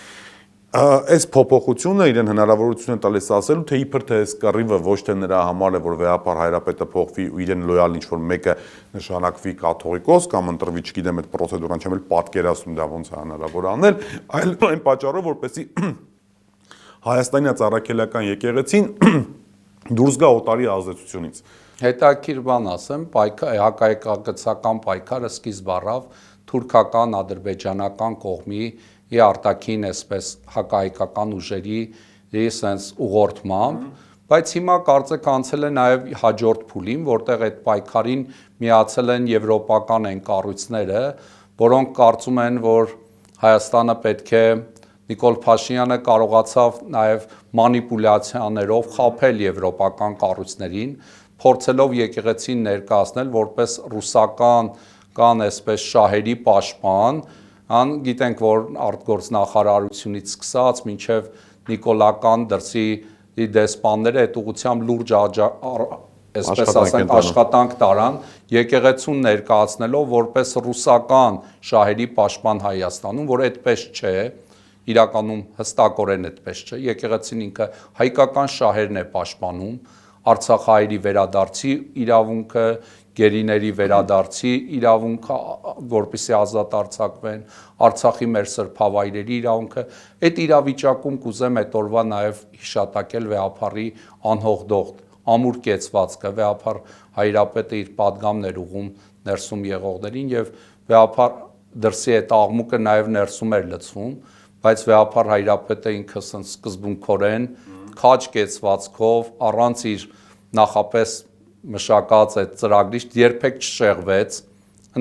Այս փոփոխությունը իրեն հնարավորություն է տալիս ասելու, թե իբր թե այս կռիվը ոչ թե նրա համար է, որ Վեհապար Հայրապետը փոխվի ու իրեն լոյալ ինչ-որ մեկը նշանակվի կաթողիկոս կամ ընտրվի, չգիտեմ, այդ պրոցեդուրան չեմ էլ պատկերացնում դա ոնց է հնարավոր անել, այլ այն պատճառով, որպեսզի Հայաստանի ծառայքելական եկեղեցին դուրս գա օտարի ազդեցությունից։ Հետաքրքիր բան ասեմ, հակահայկական պայքարը սկիզբ առավ թուրքական, ադրբեջանական կողմի արտաքին այսպես հակահայկական ուժերի sense ուղղորդմամբ, բայց հիմա կարծեք անցել է նաև հաջորդ փուլին, որտեղ այդ պայքարին միացել են եվրոպական այն կառույցները, որոնք կարծում են, որ Հայաստանը պետք է Նիկոլ Փաշինյանը կարողացավ նաև մանիպուլյացիաներով խաբել եվրոպական կառույցներին, փորձելով եկեղեցին ներկայացնել որպես ռուսական կան այսպես շահերի պաշտպան, գիտենք, որ արտգործնախարարությունից սկսած մինչև նիկոլական դրսի դեսպանները այդ ուղղությամբ լուրջ այսպես ասենք աշխատանք տարան, եկեղեցուն ներկայացնելով որպես ռուսական շահերի պաշտպան Հայաստանում, որ այդպես չէ, իրականում հստակորեն այդպես չէ, եկեղեցին ինքը հայկական շահերն է պաշտպանում, Արցախահայերի վերադարձի իրավունքը, գերիների վերադարձի իրավունքը, որպեսզի ազատ արձակվեն, Արցախի մեր սրբավայրերի իրավունքը, այդ իրավիճակում կուզեմ այդ օրվա նաև հիշատակել վեհափառի անհողդող ամուր կեցվածքը, վեհափառ Հայրապետը իր պատգամներ ուղում ներսում եղողներին եւ վեհափառ դրսի այդ աղմուկը նաև ներսում էր լցվում, բայց վեհափառ Հայրապետը ինքը սկզբունքորեն քաջ կեցվածքով առանց իր նախապես մշակած այդ ծրագրից երբեք չշեղվեց,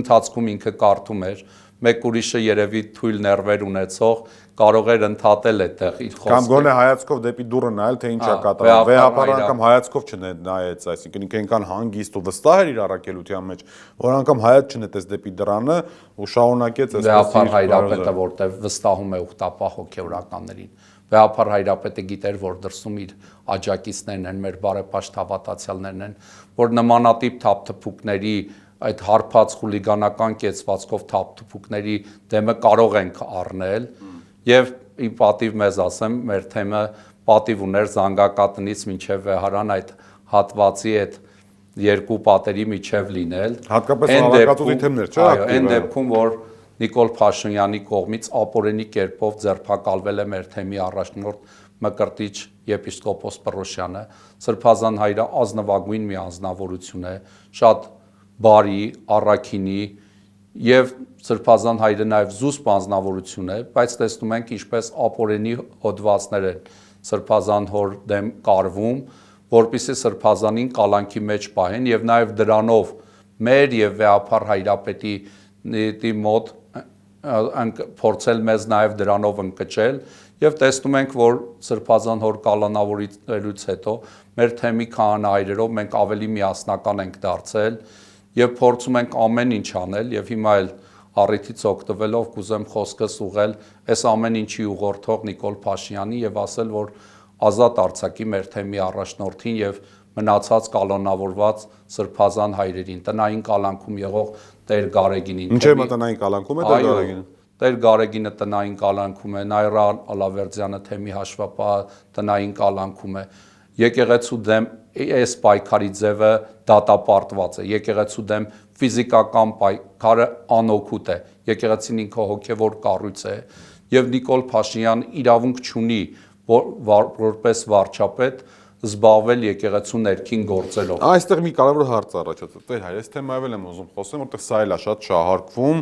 ընթացքում ինքը կարդում էր, մեկ ուրիշը երևի թույլ ներվեր ունեցող կարող էր ընդհատել այդտեղ իր խոսքը։ Կամ գոնե հայացքով դեպի դուռը նայել, թե ինչ է կատարվում, վեհապարը անգամ հայացքով չնայեց, այսինքն ինքը այնքան հանգիստ ու վստահ էր իր առաքելության մեջ, որ անգամ հայաց չնետեց դեպի դռանը ու շարունակեց վեհապար Հայրապետը, որտեղ վստահում է ուխտապահ հոգևորականներին։ Վեհապար Հայրապետը գիտեր, որ դրսում իր աջակիցներն են, մեր բարեպաշտ հավատացյալներն են, որ նմանատիպ թափթփուկների այդ հարբած խուլիգանական կեցվածքով թափթփուկների դեմը կարող ենք առնել եւ ի պատիվ մեզ ասեմ, մեր թեմը պատիվ ուներ Զանգակատնից մինչեւ Վեհարան այդ հատվածի այդ երկու պատերի միջև լինել։ Հատկապես հավաքածուի թեմներ, չէ՞։ Այո, այն դեպքում, որ Նիկոլ Փաշինյանի կողմից ապօրինի կերպով ձերբակալվել է մեր թեմի առաջնորդ Մկրտիչ եպիսկոպոս Պռոշյանը, Սրբազան հայրը ազնվագույն մի անձնավորություն է, շատ բարի, առաքինի եւ Սրբազան հայրը նաեւ զուսպ անձնավորություն է, բայց տեսնում ենք ինչպես ապօրինի հոդվածներ են Սրբազան հոր դեմ կարվում, որպեսզի Սրբազանին կալանքի մեջ պահեն եւ նաեւ դրանով մեր եւ վեհապառ Հայրապետի մոտ փորձել մեզ նաև դրանով ընկճել եւ տեսնում ենք, որ Սրբազան հոր կալանավորից հետո մեր թեմի քահանայերով մենք ավելի միասնական ենք դարձել եւ փորձում ենք ամեն ինչ անել եւ հիմա էլ առիթից օգտվելով կուզեմ խոսքս ուղղել այս ամեն ինչի ուղղորդող Նիկոլ Փաշինյանի եւ ասել, որ ազատ արձակի մեր թեմի առաջնորդին եւ մնացած կալանավորված Սրբազան հայրերին, տնային կալանքում եղող Տեր Գարեգինին։ Ինչ է տնային կալանքում է Տեր Գարեգինը։ Տեր Գարեգինը տնային կալանքում է, Նայրա Ալավերդյանը թեմի հաշվապահ տնային կալանքում է։ Եկեղեցու դեմ այս պայքարի ձևը դատապարտված է։ Եկեղեցու դեմ ֆիզիկական պայքարը անօգուտ է։ Եկեղեցին ինքը հոգևոր կառույց է եւ Նիկոլ Փաշինյան իրավունք չունի որպես վարչապետ զբաղվել եկեղեցու ներքին գործելով։ Այստեղ մի կարևոր հարց առաջացավ։ Տեր հայր, այս թեմայով եմ ուզում խոսեմ, որտեղ սա էլ է շատ շահարկվում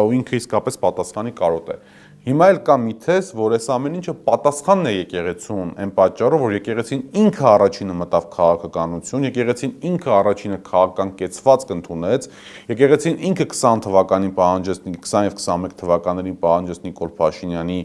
ու ինքը իսկապես պատասխանի կարոտ է։ Հիմա էլ կա միթես, որ այս ամեն ինչը պատասխանն է եկեղեցուն, այն պատճառով, որ եկեղեցին ինքը առաջինը մտավ քաղաքականություն, եկեղեցին ինքը առաջինը քաղաքական կեցվածք ընդունեց, եկեղեցին ինքը 20 թվականին պահանջեց, 20 եւ 21 թվականներին պահանջեց Նիկոլ Փաշինյանի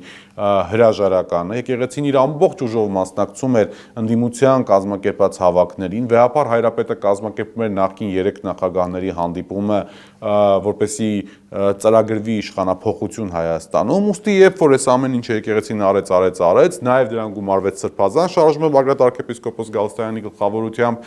հրաժարականը, եկեղեցին իր ամբողջ ուժով մասնակցում էր ընդդիմության կազմակերպած հավաքներին, վեհապառ Հայրապետը կազմակերպում էր նախկին 3 նախագահների հանդիպումը, որպեսզի ծրագրվի իշխանափոխություն Հայաստանում, ուստի երբ որ այս ամեն ինչը եկեղեցին արեց, նաև դրան գումարվեց Սրբազան շարժումը Բագրատ arczepiskopos Գալստյանի գլխավորությամբ,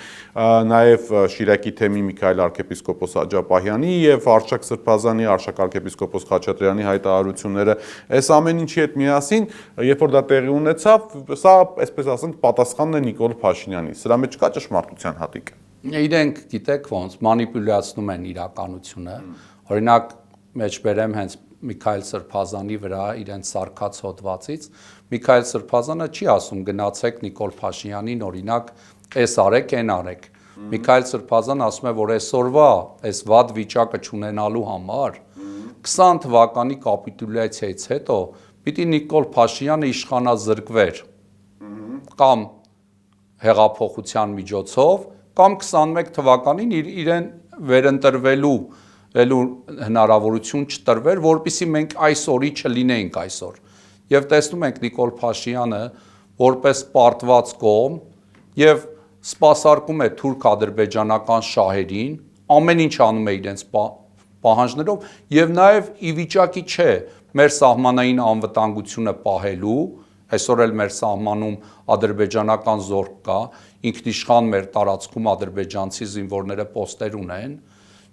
նաև Շիրակի թեմի Միքայել arczepiskopos Աջապահյանի եւ Արշակ Սրբազանի, Արշակ arczepiskopos Խաչատրյանի հայտարարությունները, այս ամեն ինչի հետ միասին, երբ որ դա տեղի ունեցավ, սա, այսպես ասենք, պատասխանն է Նիկոլ Փաշինյանի։ Սրա մեջ կա ճշմարտության հատիկ։ Իրենք գիտեք ոնց մանիպուլյացնում են իրականությունը։ Օրինակ մեջբերեմ հենց Միքայել Սրբազանի վրա իրենց սարքած հոդվածից, Միքայել Սրբազանը չի ասում գնացեք Նիկոլ Փաշինյանին օրինակ այս արեք, այն արեք։ Միքայել Սրբազան ասում է, որ այսօրվա այս վատ վիճակը չունենալու համար 20 թվականի կապիտուլյացիայից հետո պիտի Նիկոլ Փաշինյանը իշխանազրկվեր կամ հեղափոխության միջոցով, կամ 21 թվականին իրեն վերընտրվելու հնարավորություն չտրվեր, որպեսզի մենք այսօրի չլինեինք այսօր։ Եվ տեսնում ենք Նիկոլ Փաշինյանը որպես պարտված կողմ եւ սպասարկում է թուրք-ադրբեջանական շահերին, ամեն ինչ անում է իրենց պահանջներով եւ նաեւ ի վիճակի չէ մեր սահմանային անվտանգությունը պահելու, այսօր էլ մեր սահմանում ադրբեջանական զորք կա, ինքնիշխան մեր տարածքում ադրբեջանցի զինվորները պոստեր ունեն,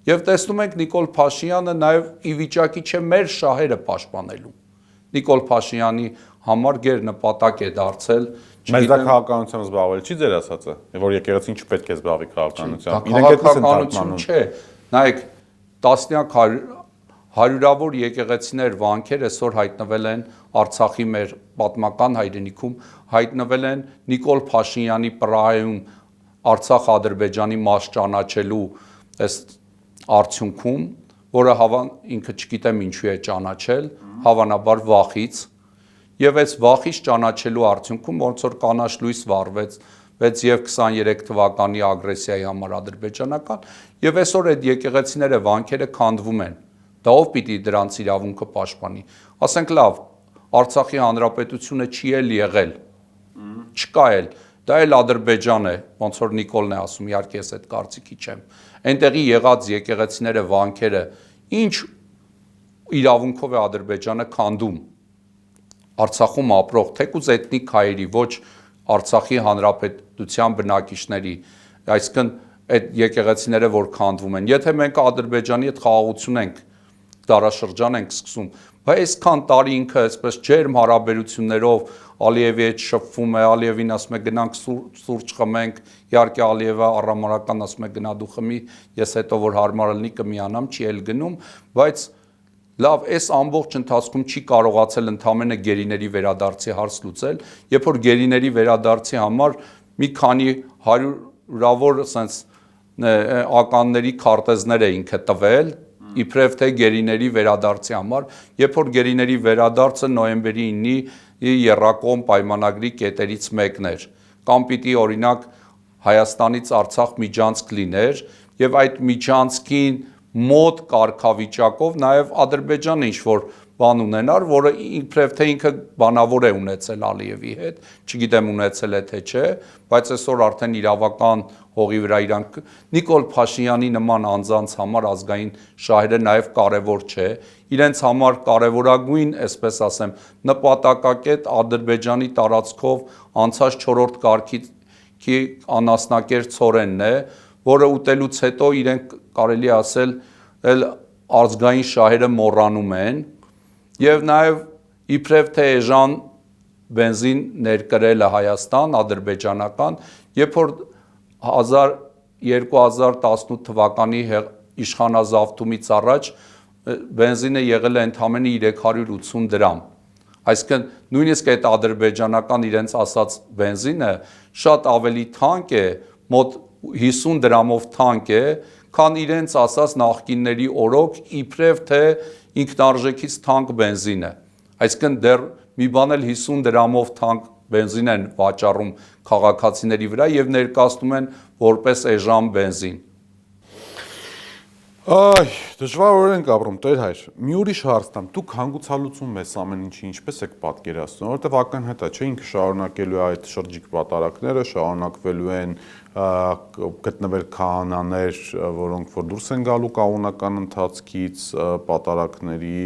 եւ տեսնում ենք Նիկոլ Փաշինյանը նաեւ ի վիճակի չէ մեր շահերը պաշտպանելու։ Նիկոլ Փաշինյանի համար գերնպատակ է դարձել Մեզ դա քաղաքականությամբ զբաղվել չի ձեր ասածը, որ եկեղեցին չպետք է զբաղվի քաղաքականությամբ։ Քաղաքականություն չէ, նայեք, տասնյակ հարյուրավոր եկեղեցիներ, վանքեր այսօր հայտնվել են Արցախի մեր պատմական հայրենիքում, հայտնվել են Նիկոլ Փաշինյանի Պրահայում Արցախ-Ադրբեջանի մաս ճանաչելու այս արդյունքում, որը ինքը չգիտեմ ինչու է ճանաչել, հավանաբար վախից, եւ այս վախից ճանաչելու արդյունքում ոնց որ կանաչ լույս վառվեց եւ 23 թվականի ագրեսիայի համար ադրբեջանական, եւ այսօր այդ եկեղեցիները, վանքերը քանդվում են։ Դա ով պիտի դրանց իրավունքը պաշտպանի։ Ասենք լավ, Արցախի հանրապետությունը չի էլ եղել, չկա էլ, դա էլ Ադրբեջան է, ոնց որ Նիկոլն է ասում, իհարկե ես այդ կարծիքի չեմ։ Այնտեղի եղած եկեղեցիները, վանքերը, ինչ իրավունքով է Ադրբեջանը քանդում Արցախում ապրող թեկուզ էթնիկ հայերի, ոչ Արցախի հանրապետության բնակիչների, այսինքն այդ եկեղեցիները, որ քանդվում են։ Եթե մենք Ադրբեջանի հետ խաղաղություն ենք, դարաշրջան ենք սկսում, բայց այսքան տարի ինքը այսպես ջերմ հարաբերություններով Ալիևի հետ շփվում է, Ալիևին ասում է գնանք սուրճ խմենք, իհարկե Ալիևը առամարական ասում է գնա դու խմի, ես հետո որ հարմար լինի կմիանամ, չի էլ գնում, բայց լավ, այս ամբողջ ընթացքում չի կարողացել ընդամենը գերիների վերադարձի հարց լուծել, երբ որ գերիների վերադարձի համար մի քանի հարյուրավոր ասենց ականների քարտեզներ է ինքը տվել, իբրև թե գերիների վերադարձի համար, երբ որ գերիների վերադարձը նոյեմբերի 9-ի Եռակոմ պայմանագրի կետերից մեկն էր, կամ պիտի օրինակ Հայաստանից Արցախ միջանցք լիներ, եւ այդ միջանցքին մոտ կարգավիճակով նաև Ադրբեջանը ինչ-որ բան ունենար, որը իբրև թե ինքը բանավոր է ունեցել Ալիևի հետ, չգիտեմ ունեցել է թե չէ, բայց այսօր արդեն իրավական հողի վրա իրանք Նիկոլ Փաշինյանի նման անձանց համար ազգային շահերը նաև կարևոր չէ, իրենց համար կարևորագույն, այսպես ասեմ, նպատակակետ Ադրբեջանի տարածքով անցած 4-րդ կարգի անասնակերտ Ցորենն է, որը ուտելուց հետո իրենք կարելի ասել էլ ազգային շահերը մոռանում են եւ նաեւ իբրև թե էժան բենզին ներկրելը Հայաստան ադրբեջանական, երբ որ 2018 թվականի իշխանազավթումից առաջ բենզինը եղել է ընդամենը 380 դրամ, այսինքն նույնիսկ այդ ադրբեջանական իրենց ասած բենզինը շատ ավելի թանկ է, մոտ 50 դրամով թանկ է, քան իրենց ասած նախկինների օրոք իբրև թե ինքնարժեքից թանկ բենզինը, այսինքն դեռ մի բան էլ 50 դրամով թանկ բենզին են վաճառում քաղաքացիների վրա եւ ներկայացնում են որպես էժան բենզին։ Այ, դժվար ենք ապրում, Տեր հայր։ Մի ուրիշ հարց տամ, դուք հանգուցալուծում ես ամեն ինչի ինչպես եք պատկերացնում, որովհետև ակնհայտ է, չէ, ինքը շարունակելու է այդ շրջիկ պատարակները, շարունակվելու են գտնվել քահանաներ, որոնք որ դուրս են գալու կանոնական ընթացքից, պատարակների,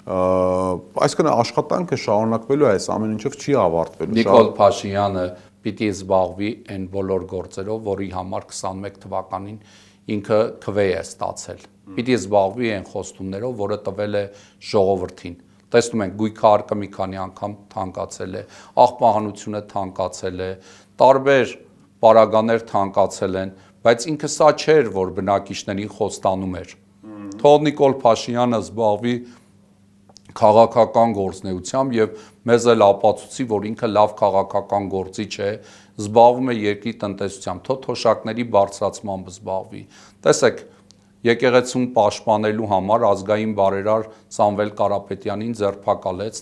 այսինքն աշխատանքը շարունակվելու է, այս ամեն ինչով չի ավարտվելու։ Նիկոլ Փաշինյանը պիտի զբաղվի այն բոլոր գործերով, որի համար 21 թվականին ինքը քվե է ստացել։ Պիտի զբաղվի այն խոստումներով, որը տվել է ժողովրդին։ Տեսնում ենք, գույքը արկը մի քանի անգամ թանկացել է, աղբահանությունը թանկացել է, տարբեր պարագաներ թանկացել են, բայց ինքը սա չէր, որ բնակիչներին խոստանում էր։ Թող Նիկոլ Փաշինյանը զբաղվի քաղաքական գործնեությամբ եւ մեզ էլ ապացուցի, որ ինքը լավ քաղաքական գործիչ է, զբաղվում է երկրի տնտեսությամբ, թող թոշակների բարձրացմամբ զբաղվի։ Տեսեք, եկեղեցուն պաշտպանելու համար ազգային բարերար Սամվել Կարապետյանին ձերբակալեց,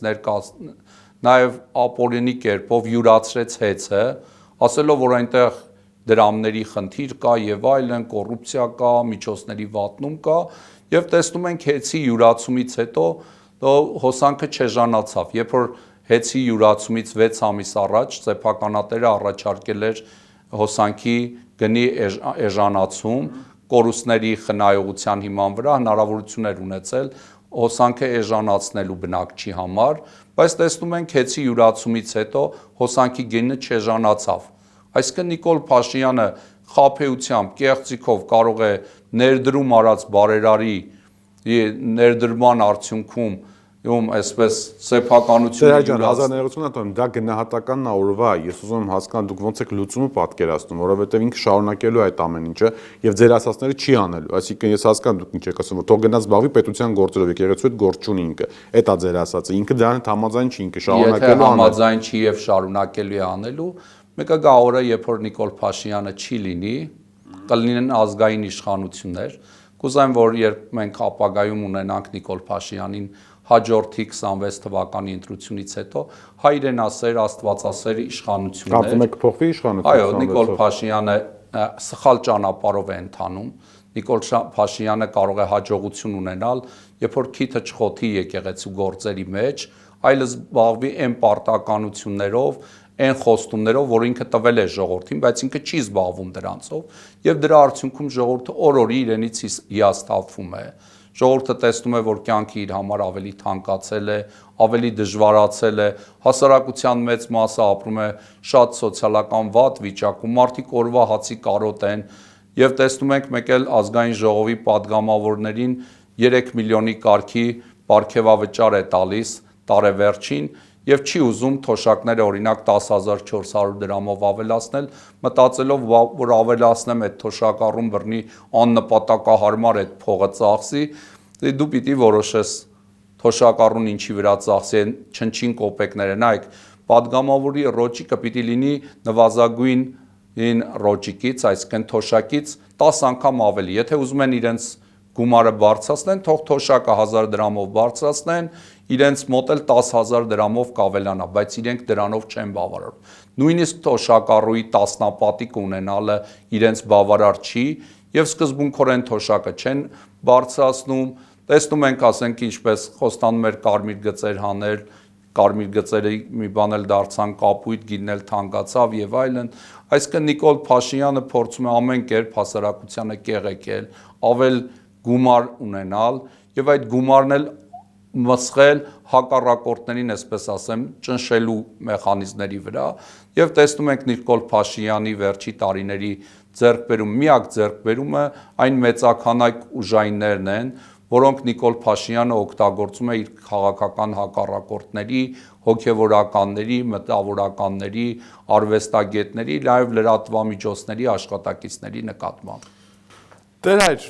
նաև ապօրինի կերպով յուրացրեց հեծը, ասելով, որ այնտեղ դրամների խնդիր կա եւ այլն, կոռուպցիա կա, միջոցների վատնում կա, եւ տեսնում ենք հեծի յուրացումից հետո հոսանքը չեժանացավ, երբ որ հեծի յուրացումից 6 ամիս առաջ սեփականատերը առաջարկել էր հոսանքի գնի էժանացում, կորուստների խնայողության հիման վրա հնարավորություններ ունեցել հոսանքը էժանացնելու բնակչի համար, բայց տեսնում ենք հեծի յուրացումից հետո հոսանքի գինը չեժանացավ։ Այսինքն Նիկոլ Փաշինյանը խաբեությամբ, կեղծիքով կարող է ներդրում արած բարերարի ներդրման արդյունքում այսպես սեփականությունը յուրացնել, դա գնահատականն է օրվա, ես ուզում եմ հասկանալ դուք ոնց եք լուծումը պատկերացնում, որովհետև ինքը շարունակելու է այդ ամեն ինչը եւ ձեր ասածները չի անելու, այսինքն ես հասկանում դուք ինչ եք ասում, որ թող գնաց զբաղվի պետության գործերով, եկեղեցու հետ գործ չունի ինքը, այդ է ձեր ասածը, ինքը դրան համաձայն չի, ինքը շարունակելու է, համաձայն չի եւ շարունակելու է անելու, մեկը գա օրը, երբ որ Նիկոլ Փաշինյանը չի լինի, կլինեն ազգային իշխանություններ, կուզեմ, որ երբ մենք ապագայում ունենանք Նիկոլ Փաշինյանին հաջորդի 26 թվականի ընտրությունից հետո հայրենասեր, աստվածասեր իշխանություններ։ Կարծում եք կփոխվի իշխանությունը։ Այո, Նիկոլ Փաշինյանը սխալ ճանապարհով է ընթանում։ Նիկոլ Փաշինյանը կարող է հաջողություն ունենալ, երբ որ քիթը չխոթի եկեղեցու գործերի մեջ, այլ զբաղվի այն պարտականություններով, այն խոստումներով, որ ինքը տվել է ժողովրդին, բայց ինքը չի զբաղվում դրանցով, եւ դրա արդյունքում ժողովուրդը օր-օրի իրենից հիասթափվում է։ Ժողովուրդը տեսնում է, որ կյանքը իր համար ավելի թանկացել է, ավելի դժվարացել է, հասարակության մեծ մասը ապրում է շատ սոցիալական վատ վիճակում, մարդիկ օրվա հացի կարոտ են, եւ տեսնում ենք մեկ էլ ազգային ժողովի падգամավորներին 3 միլիոնի կարգի պարգևավճար է տալիս տարեվերջին եւ չի ուզում թոշակները օրինակ 10400 դրամով ավելացնել, մտածելով, որ ավելացնեմ այդ թոշակառուն բռնի աննպատակահարմար այդ փողը ծախսի, դու պիտի որոշես թոշակառուն ինչի վրա ծախսի են չնչին կոպեկները, նայեք, падգամավորի ռոճիկը պիտի լինի նվազագույն ռոճիկից, այսինքն թոշակից 10 անգամ ավելի, եթե ուզում են իրենց գումարը բարձրացնեն, թող թոշակը 1000 դրամով բարձրացնեն, իրենց մոտ էլ 10000 դրամով կավելանա, բայց իրենք դրանով չեն բավարարում։ Նույնիսկ թոշակառուի տասնապատիկ ունենալը իրենց բավարար չի եւ սկզբունքորեն թոշակը չեն բարձրացնում։ Տեսնում ենք, ասենք, ինչպես խոստանում էր կարմիր գծեր հանել, կարմիր գծերը մի բան էլ դարձան կապույտ, գինն էլ թանկացավ եւ այլն։ Այսինքն Նիկոլ Փաշինյանը փորձում է ամեն կերպ հասարակությանը կեղեքել, ավել գումար ունենալ եւ այդ գումարն էլ մսխել հակառակորդներին, այսպես ասեմ, ճնշելու մեխանիզմների վրա եւ տեսնում ենք Նիկոլ Փաշինյանի վերջի տարիների միակ ձեռքբերումը այն մեծականայք ուժայիններն են, որոնք Նիկոլ Փաշինյանը օգտագործում է իր քաղաքական հակառակորդների, հոգևորականների, մտավորականների, արվեստագետների, նաև լրատվամիջոցների աշխատակիցների նկատմամբ։ Տեր հայր,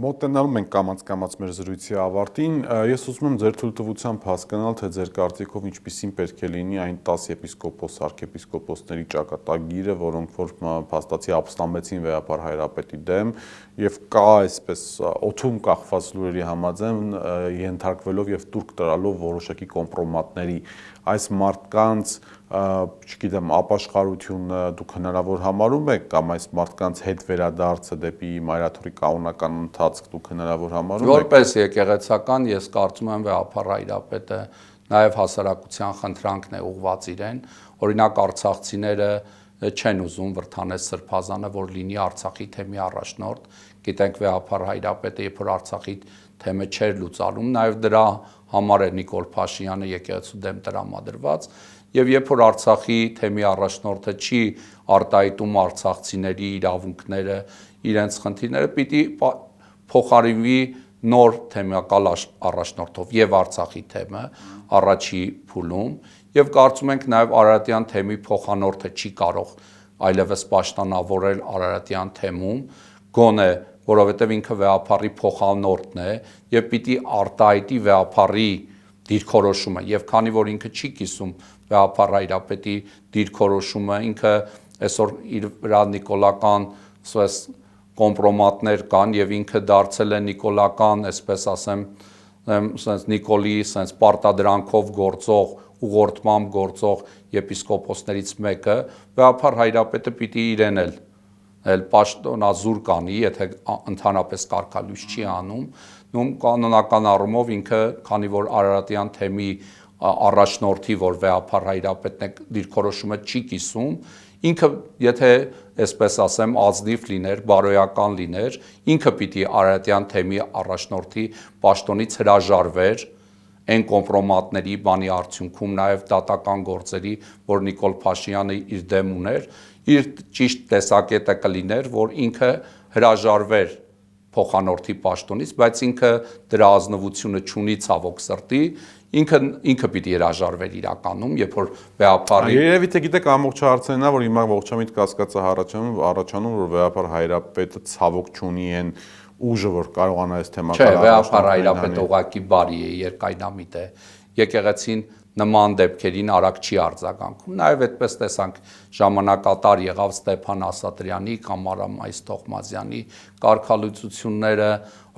մոտենալու ենք կամաց մեր զրույցի ավարտին, ես ուզում եմ ձեր թույլտվությամբ հասկանալ, թե ձեր կարծիքով ինչպիսին պետք է լինի այն 10 եպիսկոպոս, արքեպիսկոպոսների ճակատագիրը, որոնք որ փաստացի ապստամբեցին վեհապար Հայրապետի դեմ եւ կա այսպես օթում կախված լուրերի համաձայն ենթարկվելով եւ տուրք տրալով որոշակի կոմպրոմատների այս մարդկանց, չգիտեմ, ապաշխարությունը դուք հնարավոր համարում եք կամ այս մարդկանց հետ վերադարձը դեպի մայրաթորի կանոնական ընթացք դուք հնարավոր համարում եք։ Որպես եկեղեցական ես կարծում եմ վեհապար Հայրապետը նաև հասարակության խնդրանքն է ուղղված իրեն, օրինակ արցախցիները չեն ուզում Վրդանես Սրբազանը, որ լինի Արցախի թեմի առաջնորդ, գիտենք վեհապար Հայրապետը, երբ որ Արցախի թեմը չէր լուծարում, նաև դրա համար է Նիկոլ Փաշինյանը եկեղեցու դեմ տրամադրված, եւ երբ որ Արցախի թեմի առաջնորդը չի արտահայտում արցախցիների իրավունքները, իրենց խնդիրները, պիտի փոխարինվի նոր թեմակալ առաջնորդով եւ Արցախի թեմը առաջի փուլում եւ կարծում ենք նաեւ Արարատյան թեմի փոխանորդը չի կարող այլևս պաշտոնավորել Արարատյան թեմում, գոնե որովհետև ինքը վեհապարի փոխանորդն է եւ պիտի արտահայտի վեհապարի դիրքորոշումը եւ քանի որ ինքը չի կիսում վեհապար Հայրապետի դիրքորոշումը, ինքը այսօր իր վրա նիկոլական կոմպրոմատներ կան եւ ինքը դարձել է նիկոլական, այսպես ասեմ, sense Նիկոլի sense պարտադրանքով գործող ուղղորդմամբ գործող եպիսկոպոսներից մեկը, վեհապար հայրապետը պիտի իրեն էլ պաշտոնազուր կանի, եթե ընդհանրապես կարգալույս չի անում, նույն կանոնական առումով ինքը, քանի որ Արարատյան թեմի առաջնորդի, որ վեհապար հայրապետն է դիրքորոշումը չի կիսում, ինքը եթե այսպես ասեմ ազնիվ լիներ, բարոյական լիներ, ինքը պիտի Արարատյան թեմի առաջնորդի պաշտոնից հրաժարվեր այն կոմպրոմատների բանի արդյունքում նաև դատական գործերի, որ Նիկոլ Փաշինյանը իր դեմ ուներ, իր ճիշտ տեսակետը կլիներ, որ ինքը հրաժարվեր փոխանորդի պաշտոնից, բայց ինքը դրա ազնվությունը չունի ցավոք սրտի, ինքը պիտի հրաժարվեր իրականում, երբ որ վեհապարի Երևի թե գիտեք ամբողջ հարցն է, որ հիմա ողջամիտ կասկածը առաջանում, որ վեհապար հայրապետը ցավոք չունի այն ուժը, որ կարողանա այս թեմականը Չէ, վեհապար հայրապետը ուղղակի բարի է, երկայնամիտ է։ Եկեղեցին նման դեպքերին արագ չի արձագանքում։ Նաև այդպես տեսանք ժամանակատար եղավ Ստեփան Ասատրյանի կամ Արամայիս Թոխմազյանի կարգալույցությունները,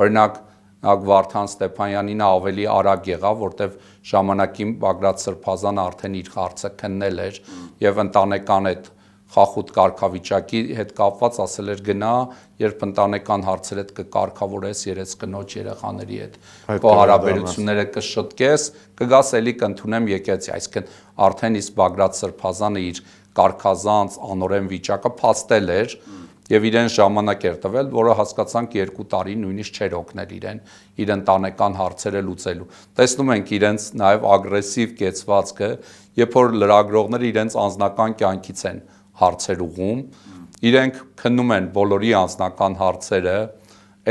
օրինակ Վարդան Ստեփանյանին ավելի արագ եղավ, որտեվ ժամանակին Բագրատ Սրբազանը արդեն իր հարցը քննել էր եւ ընտանեկան այդ խախուտ կարգավիճակի հետ կապված ասել էր գնա, երբ ընտանեկան հարցեր հետ կկարգավորես երես կնոջ երեխաների հետ, քո հարաբերությունները կշտկես, կգաս էլի կընդունեմ եկեցի, այսինքն արդեն իսկ Բագրատ Սրբազանը իր կարգազանց անօրեն վիճակը փաստել էր եւ իրեն ժամանակ էր տվել, որը հասկացանք 2 տարի նույնիսկ չէր օգնել իրեն իր ընտանեկան հարցերը լուծելու։ Տեսնում ենք իրենց նաեւ ագրեսիվ կեցվածքը, երբ որ լրագրողները իրենց անձնական կյանքից են հարցեր ուղում, իրենք քննում են բոլորի անձնական հարցերը,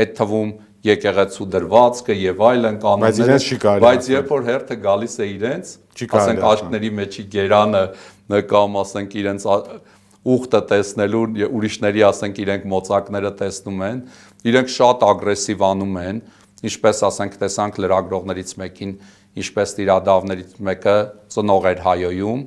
այդ թվում եկեղեցու դրվածքը եւ այլն կանոնները, բայց երբ որ հերթը գալիս է իրենց, ասենք աչքների մեջի գերանը կամ ասենք իրենց ուխտը տեսնելու ուրիշների ասենք իրենք մոծակները տեսնում են, իրենք շատ ագրեսիվ անում են, ինչպես ասենք տեսանք լրագրողներից մեկին, ինչպես տիրադավներից մեկը ծնող էր հայոյում,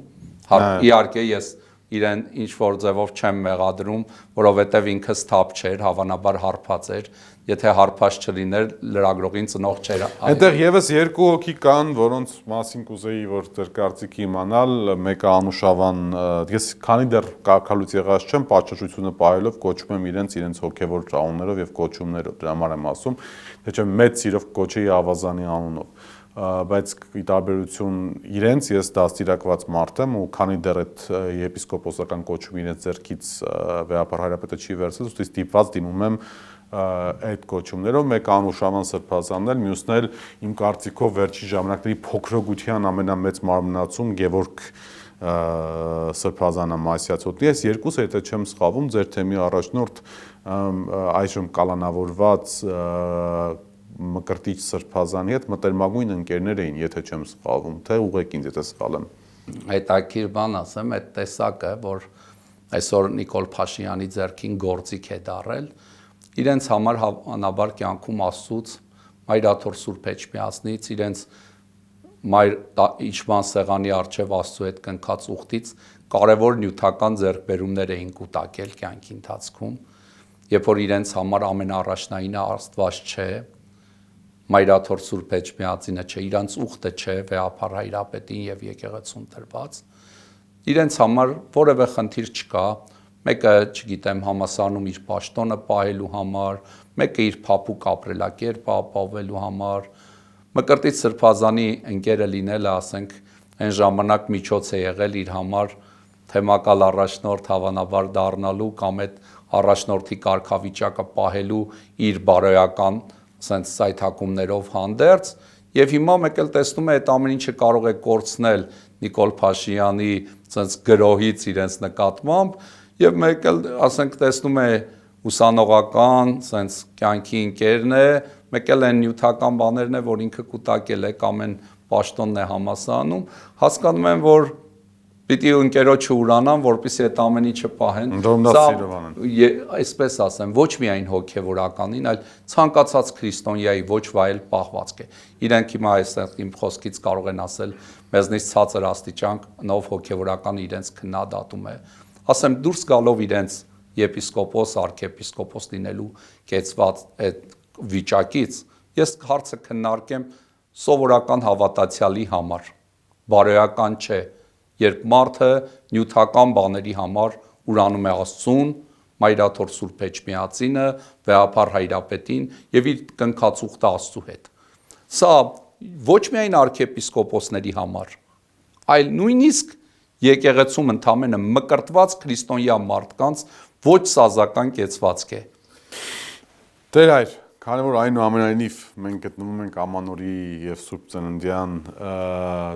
իհարկե ես իրեն ինչ որ ձևով չեմ մեղադրում, որովհետև ինքը սթափ չէր, հավանաբար հարբած էր, եթե հարբած չլիներ լրագրողին ծնող չէր։ Այնտեղ եւս 2 հոգի կան, որոնց մասին կուզեի որ ձեր կարծիքի իմանալ, մեկը Անուշավան, ես քանի դեռ կարգալույց եղած չեմ, պատշաճությունը պահելով կոչում եմ իրենց հոգեվոր անուններով եւ կոչումներով, դրա համար եմ ասում, թե չէ մեծ սիրով կոչեի Ավազանի անունով։ Բայց ի տարբերություն իրենց ես դաստիարակված մարդ եմ ու քանի դեռ այդ եպիսկոպոսական կոչում իրենց ձեռքից վեհապար հայրապետը չի վերցրել, ուստի ստիպված դիմում եմ այդ կոչումներով, մեկը Անուշավան Սրբազանն էլ, մյուսն էլ իմ կարծիքով վերջի ժամանակների փոքրոգության ամենամեծ մարմնացում Գևորգ Սրբազանը Մասյացոտնի, այս երկուսը եթե չեմ սխալվում, ձեր թեմի առաջնորդ այժմ կալանավորված Մկրտիչ Սրբազանի հետ մտերմագույն ընկերներ էին, եթե չեմ սխալվում, թե ուղղեք ինձ եթե սխալ եմ։ Հետաքրքիր բան ասեմ, այդ տեսակը, որ այսօր Նիկոլ Փաշինյանի ձեռքին գործիք է դարել, իրենց համար հավանաբար կյանքում Աստծուց Մայրաթոր Սուրբ Էջմիածնից, իրենց մայր իջման սեղանի առջև Աստծու հետ կնքած ուխտից կարևոր նյութական ձեռքբերումներ էին կուտակել կյանքի ընթացքում, երբ որ իրենց համար ամենաառաջնայինը Աստված չէ, Մայրաթոր Սուրբ Էջմիածինը չէ, իրանց ուխտը չէ, վեհապար հայրապետին եւ եկեղեցուն տրված, իրենց համար որևէ խնդիր չկա, մեկը, չգիտեմ, համասարանում իր պաշտոնը պահելու համար, մեկը իր փափուկ ապրելակերպը ապահովելու համար, Մկրտիչ Սրբազանի ընկերը լինելը, ասենք, այն ժամանակ միջոց է եղել իր համար թեմակալ առաջնորդ հավանաբար դառնալու կամ այդ առաջնորդի կարգավիճակը պահելու իր բարոյական սենց սայթակումներով հանդերձ եւ հիմա մեկ էլ տեսնում է այդ ամեն ինչը կարող է կորցնել Նիկոլ Փաշինյանի սենց գրոհից իրենց նկատմամբ եւ մեկ էլ ասենք տեսնում է ուսանողական սենց կյանքի ընկերն է, մեկ էլ այն նյութական բաներն է, որ ինքը կուտակել է կամ այն պաշտոնն է համասարանում, հասկանում եմ, որ պիտի ընկերոջը ուրանան, որպեսզի այդ ամեն ինչը պահեն։ Այսպես ասեմ, ոչ միայն հոգևորականին, այլ ցանկացած քրիստոնյայի ոչ վայել պահվածք է։ Իրենք հիմա այստեղ իմ խոսքից կարող են ասել, մեզնից ցածր աստիճանով հոգևորականը իրենց քննադատում է։ Ասեմ, դուրս գալով իրենց եպիսկոպոս, արքեպիսկոպոս լինելու կեցված այդ վիճակից ես հարցը քննարկեմ սովորական հավատացյալի համար, բարոյական չէ, երբ մարդը նյութական բաների համար ուրանում է Աստծուն, Մայրաթոր Սուրբ Էջմիածինը, Վեհափառ Հայրապետին եւ իր կնքացուղտը Աստծու հետ։ Սա ոչ միայն արքեպիսկոպոսների համար, այլ նույնիսկ եկեղեցում ընդամենը մկրտված քրիստոնյա մարդկանց ոչ սազական կեցվածք է։ Տեր հայր, քանի որ այնուամենայնիվ մենք գտնվում ենք Ամանորի եւ Սուրբ Ծննդյան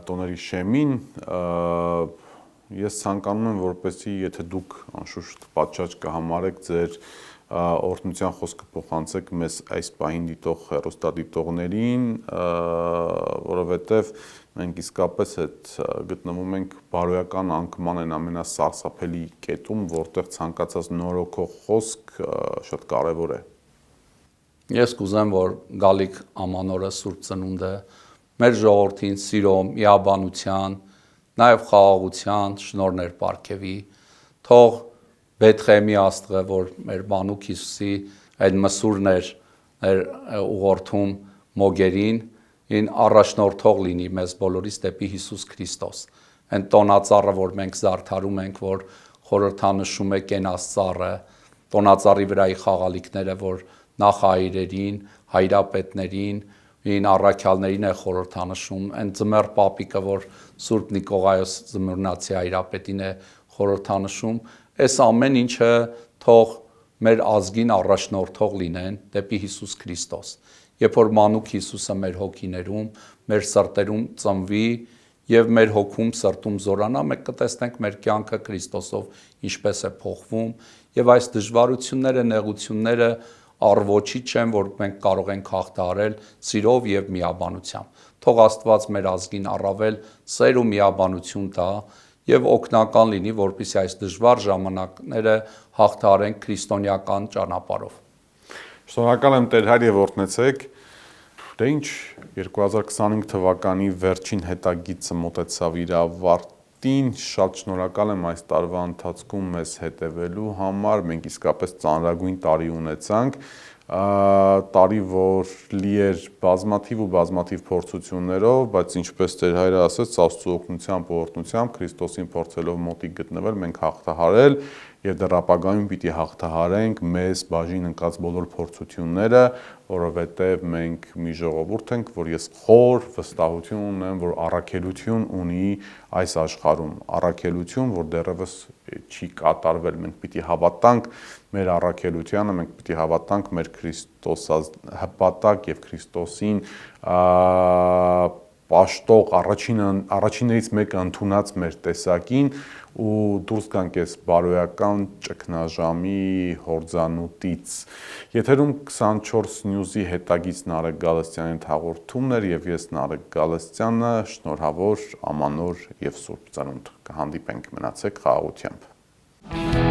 տոների շեմին, ես ցանկանում եմ, որպեսզի եթե դուք անշուշտ պատշաճ կհամարեք ձեր օրհնության խոսքը փոխանցեք մեզ այս պահին դիտող հեռուստադիտողներին, որովհետև մենք իսկապես այդ գտնվում ենք բարոյական անկման այն ամենասարսափելի կետում, որտեղ ցանկացած նորոգող խոսք շատ կարևոր է։ Ես կուզեմ, որ գալիք Ամանորը Սուրբ Ծնունդը մեր ժողովրդին սիրո, միաբանության, նաև խաղաղության շնորհներ պարգևի, թող Բեթխեմի աստղը, որ մեր մանուկ Հիսուսի այդ մսուրներ ուղղորդում մոգերին, ին առաջնորդող լինի մեզ բոլորիս դեպի Հիսուս Քրիստոս։ Այն տոնածառը, որ մենք զարդարում ենք, որ խորհրդանշում է կենասծառը, տոնածառի վրայի խաղալիքները, որ նախահայրերին, հայրապետներին, ին առաքյալներին է խորհրդանշում, այն ձմեռ պապիկը, որ Սուրբ Նիկողայոս Զմռնացի հայրապետին է խորհրդանշում, այս ամեն ինչը թող մեր ազգին առաջնորդող լինեն դեպի Հիսուս Քրիստոս։ Երբ որ մանուկ Հիսուսը մեր հոգիներում, մեր սրտերում ծնվի եւ մեր հոգում սրտում զորանա, մենք կտեսնենք մեր կյանքը Քրիստոսով ինչպես է փոխվում եւ այս դժվարությունները, նեղությունները առ ոչի չեն, որ մենք կարող ենք հաղթահարել սիրով եւ միաբանությամբ։ Թող Աստված մեր ազգին առավել սեր ու միաբանություն տա եւ օգնական լինի, որպեսզի այս դժվար ժամանակները հաղթահարենք քրիստոնեական ճանապարհով։ Շնորհակալ եմ Տեր հայր եւ օրհնեցեք։ Դե ինչ 2025 թվականի վերջին հետագիծը մոտեցավ իր ավարտին, շատ շնորհակալ եմ այս տարվա ընթացքում մեզ հետևելու համար, մենք իսկապես ծանրագույն տարի ունեցանք, տարի, որ լի էր բազմաթիվ փորձություններով, բայց ինչպես Տեր հայրը ասաց, Աստծո օգնությամբ ու օրհնությամբ Քրիստոսին փորձելով մոտիկ գտնվել, մենք հաղթահարել եւ դեռ ապագայում պիտի հաղթահարենք մեզ բաժին ընկած բոլոր փորձությունները, որովհետեւ մենք մի ժողովուրդ ենք, որ ես խոր վստահություն ունեմ, որ առաքելություն ունի այս աշխարհում, առաքելություն, որ դեռևս չի կատարվել, մենք պիտի հավատանք մեր առաքելությանը, մենք պիտի հավատանք մեր Քրիստոսահպատակ եւ Քրիստոսին պաշտող առաջիններից մեկը ընդունած մեր տեսակին ու դուրս գանք այս բարոյական ճգնաժամի հորձանուտից։ Եթերում 24 News-ի հետագից Նարեկ Գալստյանի հաղորդումն էր եւ ես Նարեկ Գալստյանը, շնորհավոր Ամանոր եւ Սուրբ Ծնունդ։ Կհանդիպենք, մնացեք խաղաղությամբ։